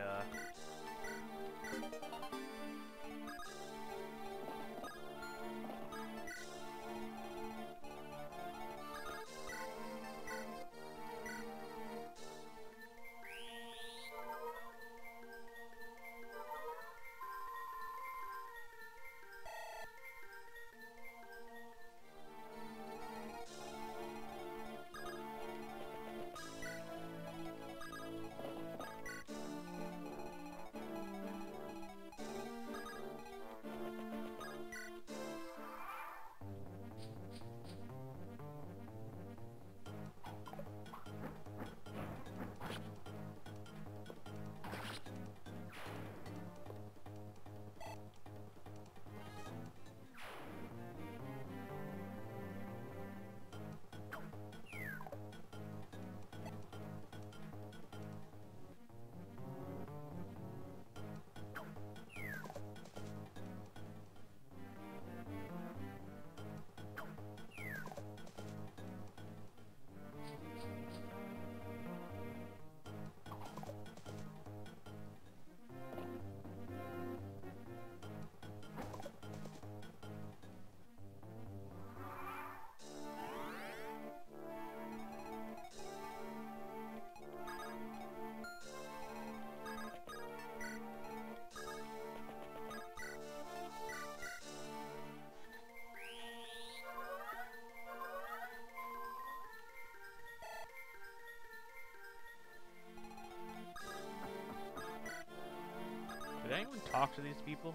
A: Did anyone talk to these people?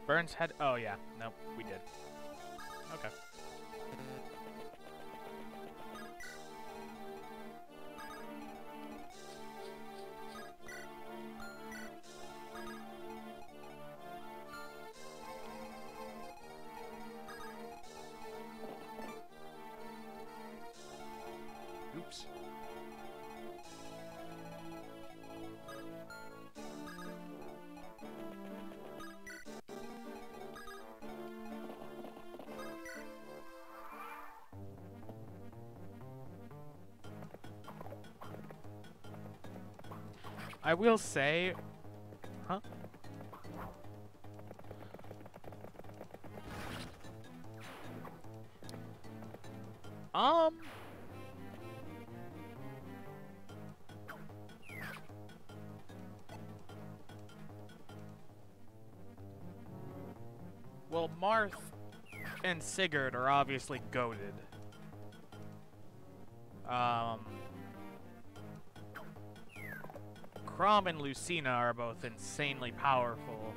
A: Burns had... Oh, yeah. Nope, we did. Okay. Oops. I will say... Huh? Well, Marth and Sigurd are obviously goated. Crom and Lucina are both insanely powerful.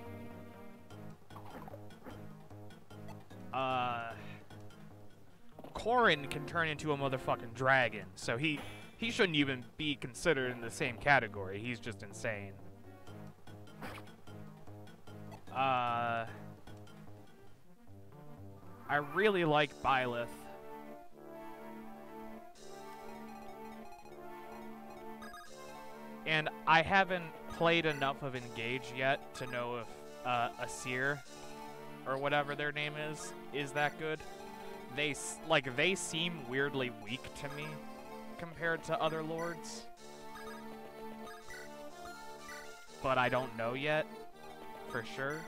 A: Corrin can turn into a motherfucking dragon, so he shouldn't even be considered in the same category. He's just insane. I really like Byleth. And I haven't played enough of Engage yet to know if Asir, or whatever their name is that good. They seem weirdly weak to me compared to other lords. But I don't know yet, for sure.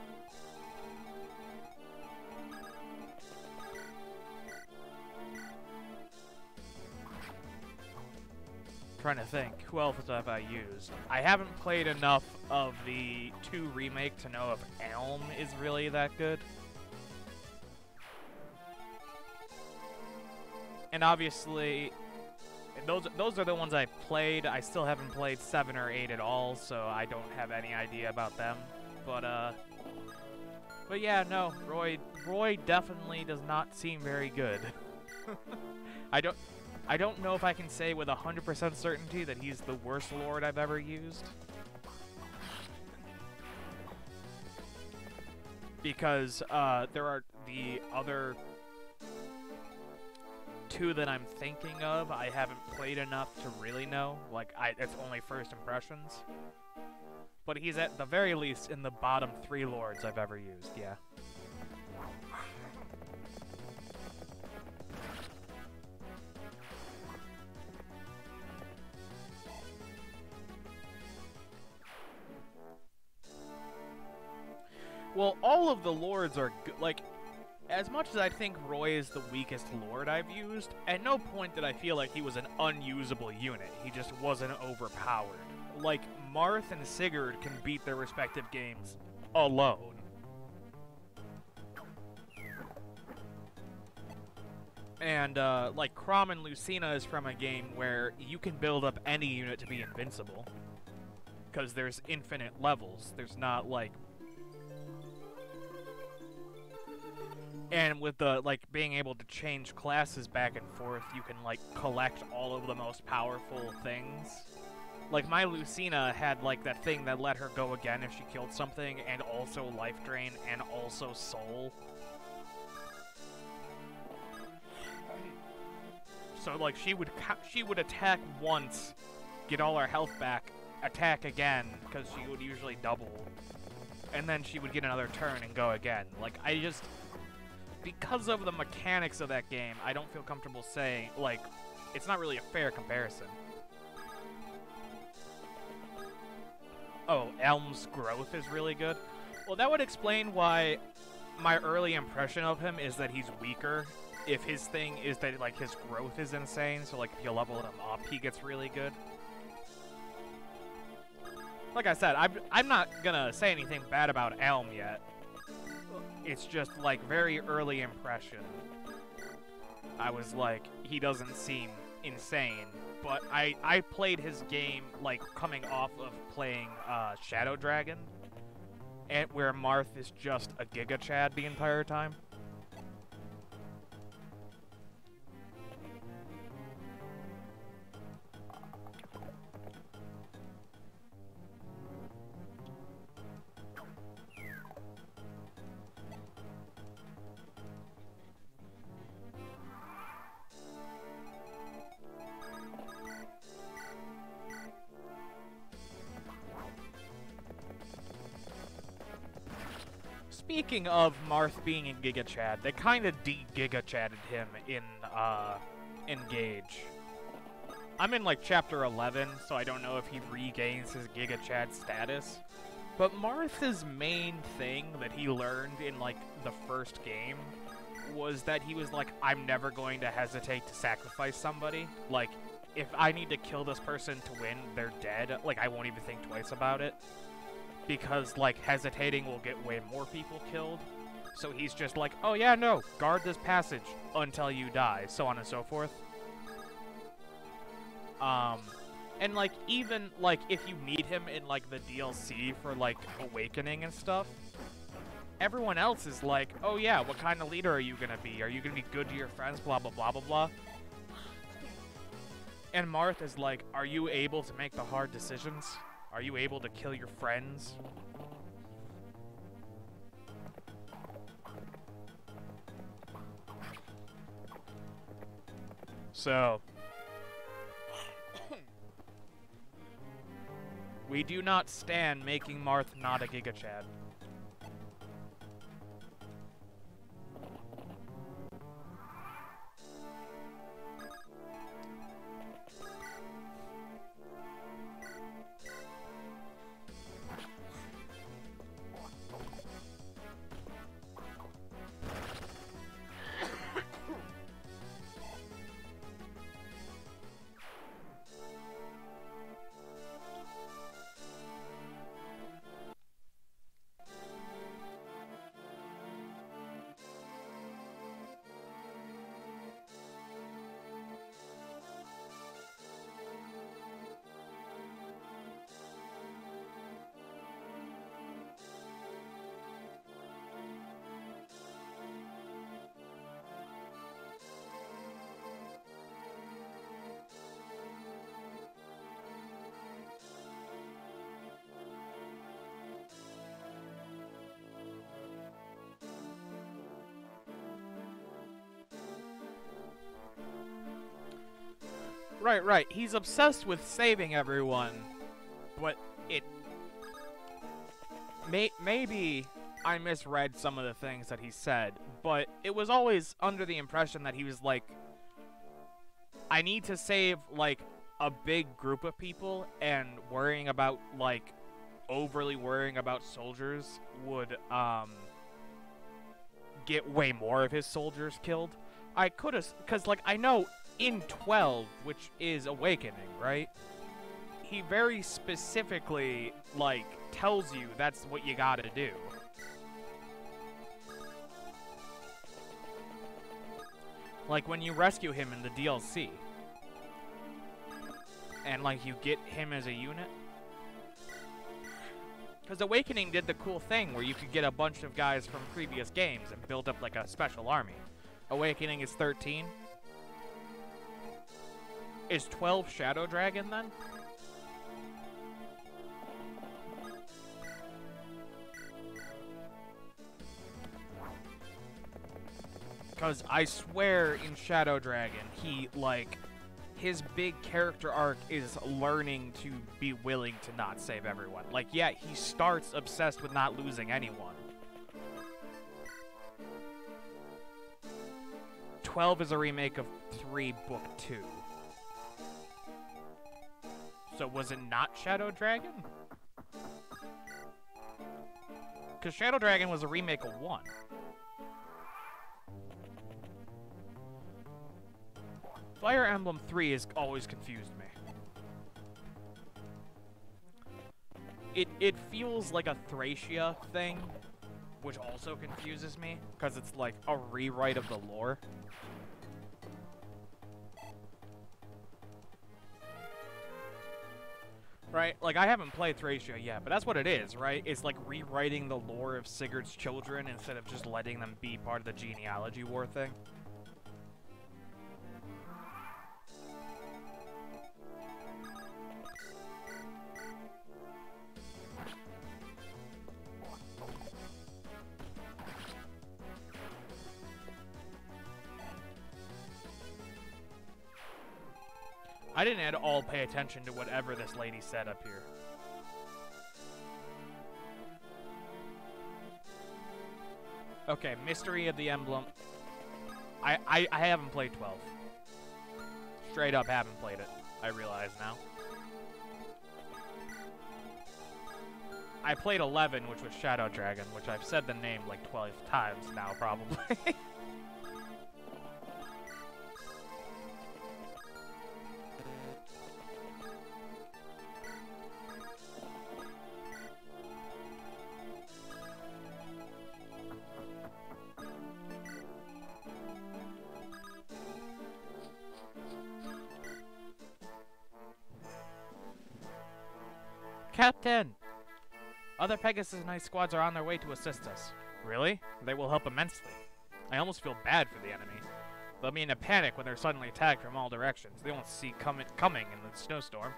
A: Trying to think, who else have I used? I haven't played enough of the 2 remake to know if Elm is really that good. And obviously, those are the ones I played. I still haven't played 7 or 8 at all, so I don't have any idea about them. But yeah, no, Roy definitely does not seem very good. I don't know if I can say with 100% certainty that he's the worst lord I've ever used. Because there are the other 2 that I'm thinking of, I haven't played enough to really know. Like, it's only first impressions. But he's at the very least in the bottom 3 lords I've ever used, yeah. Well, all of the lords are like, as much as I think Roy is the weakest lord I've used, at no point did I feel like he was an unusable unit. He just wasn't overpowered. Like, Marth and Sigurd can beat their respective games alone. And, like, Chrom and Lucina is from a game where you can build up any unit to be invincible. Because there's infinite levels. There's not, like... And with the, like, being able to change classes back and forth, you can, like, collect all of the most powerful things. Like, my Lucina had, like, that thing that let her go again if she killed something, and also Life Drain, and also Soul. So, like, she would attack once, get all her health back, attack again, because she would usually double. And then she would get another turn and go again. Like, I just... Because of the mechanics of that game, I don't feel comfortable saying, like, it's not really a fair comparison. Oh, Elm's growth is really good? Well, that would explain why my early impression of him is that he's weaker. If his thing is that, like, his growth is insane, so, like, if you level him up, he gets really good. Like I said, I'm not gonna say anything bad about Elm yet. It's just, like, very early impression. I was like, he doesn't seem insane. But I played his game, like, coming off of playing Shadow Dragon, and where Marth is just a Giga Chad the entire time. Speaking of Marth being in Giga Chad, they kind of de-Giga Chadded him in Engage. I'm in, like, Chapter 11, so I don't know if he regains his Giga Chad status. But Marth's main thing that he learned in, like, the first game was that he was like, I'm never going to hesitate to sacrifice somebody. Like, if I need to kill this person to win, they're dead. Like, I won't even think twice about it. Because, like, hesitating will get way more people killed. So he's just like, oh yeah, no, guard this passage until you die, so on and so forth. And, like, even, like, if you need him in, like, the DLC for, like, Awakening and stuff, everyone else is like, oh yeah, what kind of leader are you gonna be? Are you gonna be good to your friends, blah, blah, blah, blah, blah. And Marth is like, are you able to make the hard decisions? Are you able to kill your friends? So, we do not stand making Marth not a Giga Chad. Right. He's obsessed with saving everyone, but it... Maybe I misread some of the things that he said, but it was always under the impression that he was like, I need to save, like, a big group of people, and worrying about, like, overly worrying about soldiers would, get way more of his soldiers killed. I could've, because, like, I know in 12, which is Awakening, right? He very specifically, like, tells you that's what you gotta do. Like, when you rescue him in the DLC, and, like, you get him as a unit. Because Awakening did the cool thing where you could get a bunch of guys from previous games and build up, like, a special army. Awakening is 13. Is 12 Shadow Dragon, then? Because I swear in Shadow Dragon, he, like, his big character arc is learning to be willing to not save everyone. Like, yeah, he starts obsessed with not losing anyone. 12 is a remake of 3 Book 2. So was it not Shadow Dragon? Because Shadow Dragon was a remake of 1. Fire Emblem 3 has always confused me. It feels like a Thracia thing, which also confuses me, because it's like a rewrite of the lore. Right? Like, I haven't played Thracia yet, but that's what it is, right? It's like rewriting the lore of Sigurd's children instead of just letting them be part of the genealogy war thing. I didn't at all pay attention to whatever this lady said up here. Okay, Mystery of the Emblem. I haven't played 12. Straight up haven't played it. I realize now. I played 11, which was Shadow Dragon, which I've said the name like 12 times now, probably. Captain! Other Pegasus Knight squads are on their way to assist us. Really? They will help immensely. I almost feel bad for the enemy. They'll be in a panic when they're suddenly attacked from all directions. They won't see coming in the snowstorm.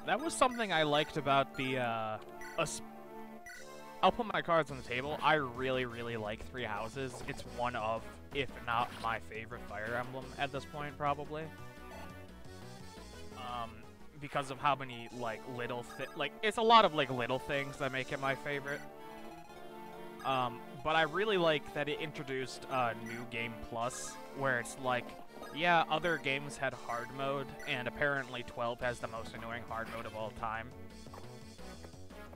A: That was something I liked about the, I'll put my cards on the table. I really, really like Three Houses. It's one of, if not my favorite Fire Emblem at this point, probably. Because of how many, like, it's a lot of, like, little things that make it my favorite. But I really like that it introduced, New Game Plus, where it's like, yeah, other games had hard mode, and apparently 12 has the most annoying hard mode of all time.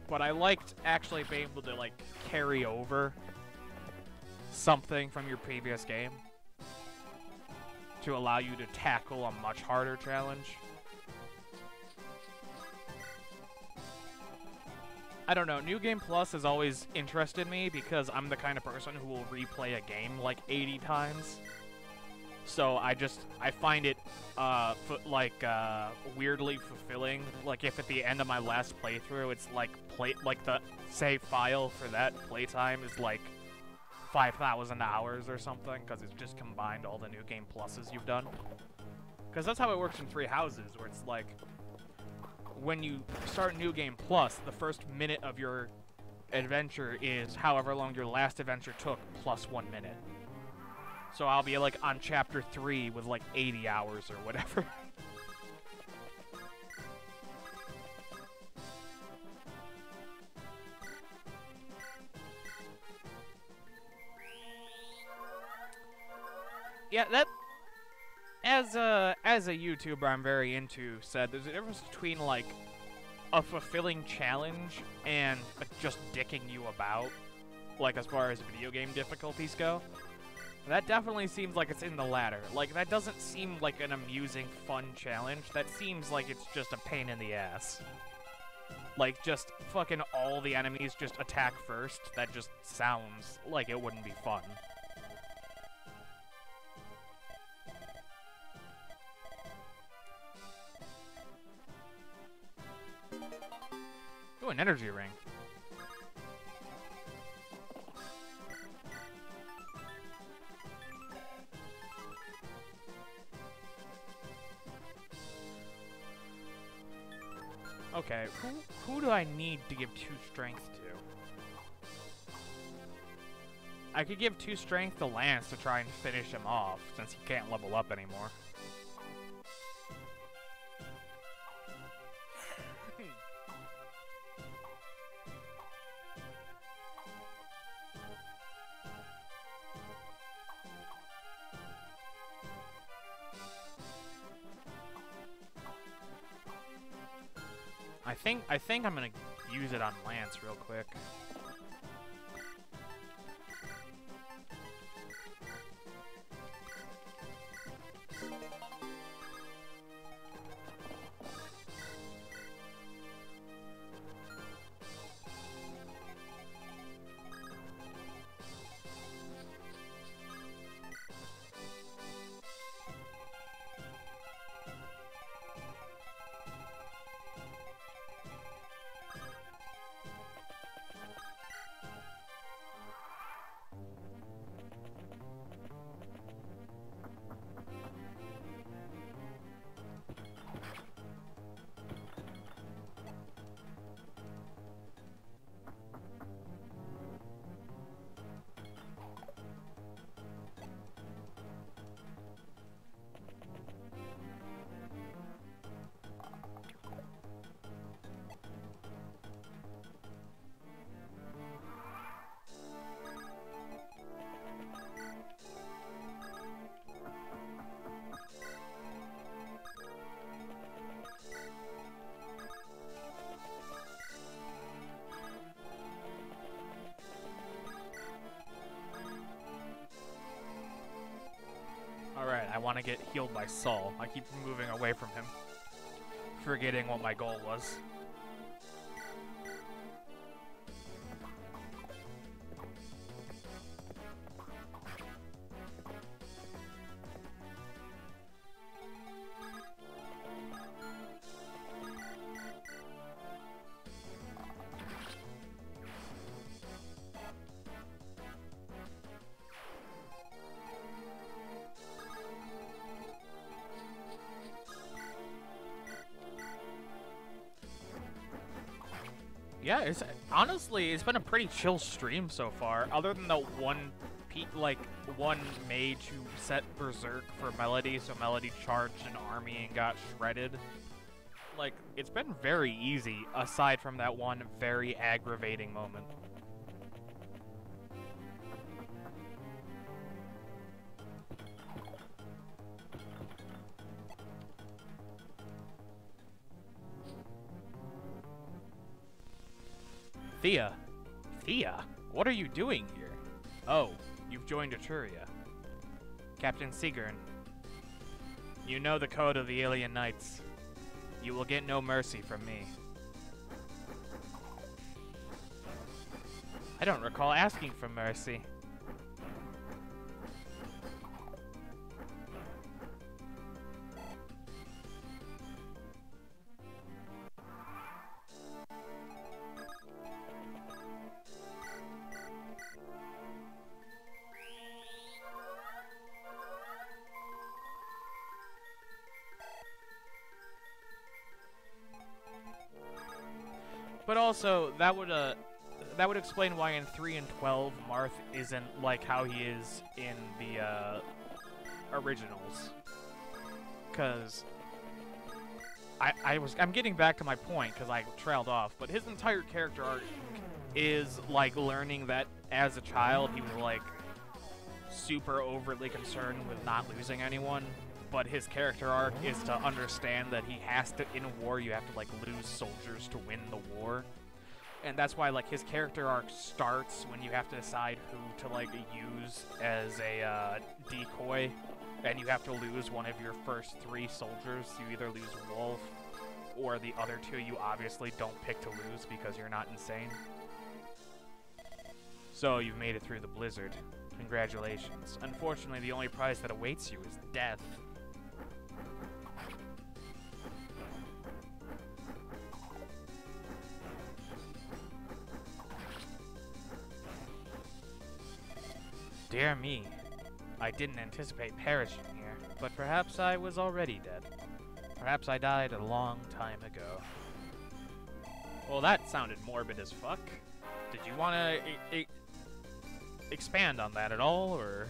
A: But I liked actually being able to, like, carry over something from your previous game to allow you to tackle a much harder challenge. I don't know, New Game Plus has always interested me because I'm the kind of person who will replay a game like 80 times. So I find it, weirdly fulfilling. Like, if at the end of my last playthrough, it's like, the save file for that playtime is like 5,000 hours or something, because it's just combined all the New Game Pluses you've done. Because that's how it works in Three Houses, where it's like, when you start New Game Plus, the first minute of your adventure is however long your last adventure took, plus 1 minute. So I'll be, like, on Chapter 3 with, like, 80 hours or whatever. Yeah, that... As a YouTuber I'm very into said, there's a difference between, like, a fulfilling challenge and just dicking you about, like, as far as video game difficulties go. That definitely seems like it's in the latter. Like, that doesn't seem like an amusing, fun challenge. That seems like it's just a pain in the ass. Like, just fucking all the enemies just attack first. That just sounds like it wouldn't be fun. Ooh, an energy ring. Okay, who do I need to give 2 strength to? I could give 2 strength to Lance to try and finish him off, since he can't level up anymore. I think I'm gonna use it on Lance real quick. Alright, I want to get healed by Saul. I keep moving away from him, forgetting what my goal was. Yeah, honestly, it's been a pretty chill stream so far, other than the one mage who set Berserk for Melody, so Melody charged an army and got shredded. Like, it's been very easy, aside from that one very aggravating moment. Thea? Thea? What are you doing here? Oh, you've joined Eturia. Captain Sigrun. You know the code of the Alien Knights. You will get no mercy from me. I don't recall asking for mercy. But also, that would explain why in 3 and 12 Marth isn't like how he is in the originals. Cause I'm getting back to my point because I trailed off, but his entire character arc is like learning that as a child he was like super overly concerned with not losing anyone. But his character arc is to understand that he has to, in a war, you have to, like, lose soldiers to win the war. And that's why, like, his character arc starts when you have to decide who to, like, use as a decoy. And you have to lose one of your first 3 soldiers. You either lose Wolf, or the other 2 you obviously don't pick to lose because you're not insane. So, you've made it through the blizzard. Congratulations. Unfortunately, the only prize that awaits you is death. Dear me, I didn't anticipate perishing here, but perhaps I was already dead. Perhaps I died a long time ago. Well, that sounded morbid as fuck. Did you want to expand on that at all, or...?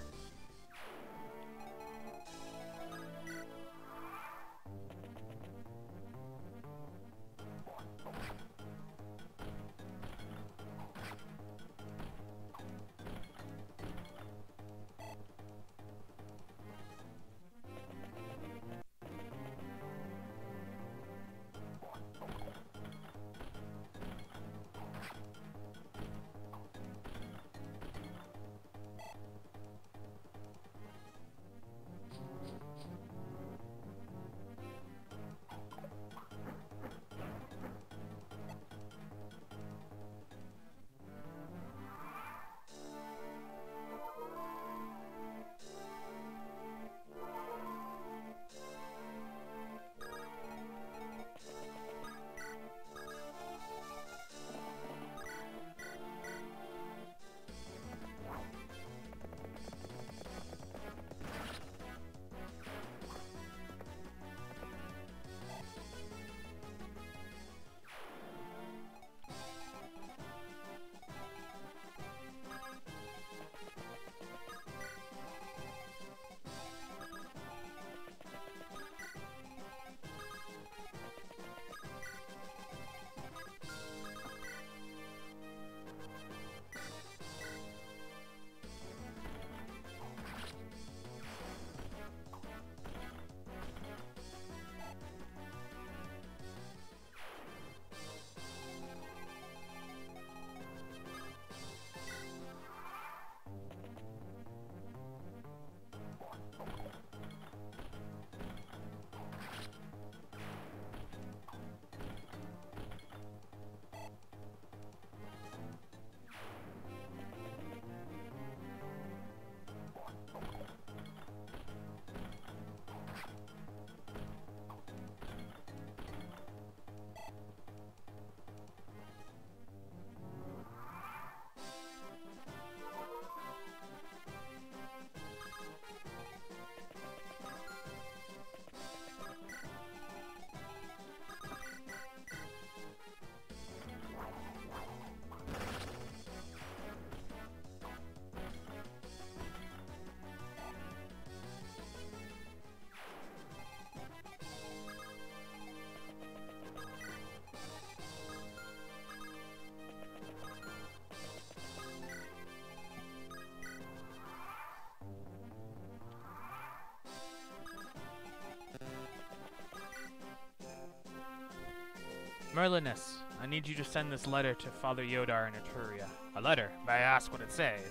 A: Merlinus, I need you to send this letter to Father Yodar in Etruria. A letter? May I ask what it says?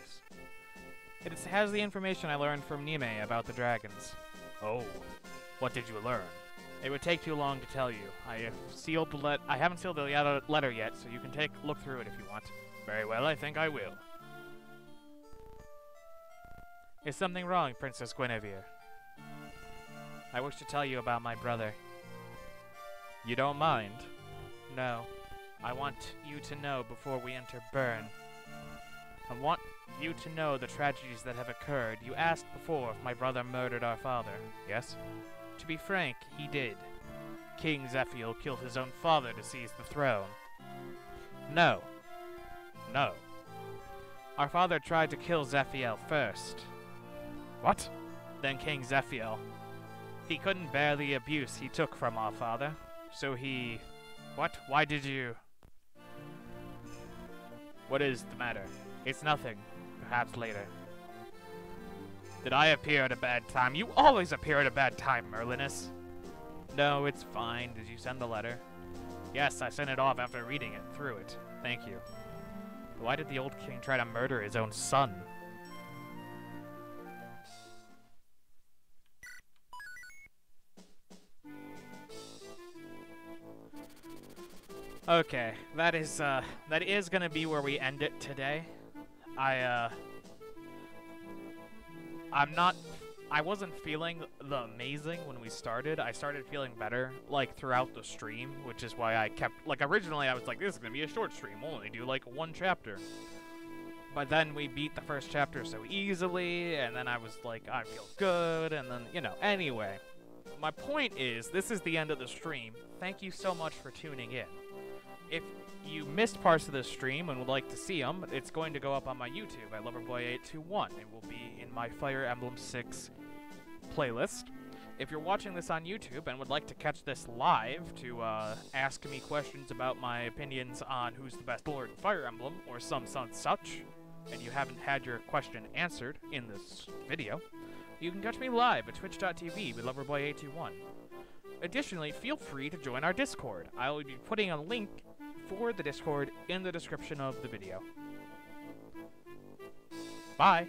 A: It has the information I learned from Nime about the dragons. Oh, what did you learn? It would take too long to tell you. I haven't sealed the letter yet, so you can take a look through it if you want. Very well, I think I will. Is something wrong, Princess Guinevere? I wish to tell you about my brother. You don't mind? No. I want you to know before we enter Bern. I want you to know the tragedies that have occurred. You asked before if my brother murdered our father. Yes? To be frank, he did. King Zephiel killed his own father to seize the throne. No. No. Our father tried to kill Zephiel first. What? Then King Zephiel. He couldn't bear the abuse he took from our father, so he... What? Why did you... What is the matter? It's nothing. Perhaps later. Did I appear at a bad time? You always appear at a bad time, Merlinus. No, it's fine. Did you send the letter? Yes, I sent it off after reading it through it. Thank you. Why did the old king try to murder his own son? Okay, that is gonna be where we end it today. I wasn't feeling the amazing when we started. I started feeling better, like, throughout the stream, which is why I kept, like, originally I was like, this is gonna be a short stream, we'll only do, like, one chapter. But then we beat the first chapter so easily, and then I was like, I feel good, and then, you know, anyway. My point is, this is the end of the stream. Thank you so much for tuning in. If you missed parts of this stream and would like to see them, it's going to go up on my YouTube at Loverboy821. It will be in my Fire Emblem 6 playlist. If you're watching this on YouTube and would like to catch this live to ask me questions about my opinions on who's the best lord in Fire Emblem or some such, and you haven't had your question answered in this video, you can catch me live at twitch.tv with Loverboy821. Additionally, feel free to join our Discord. I will be putting a link for the Discord in the description of the video. Bye!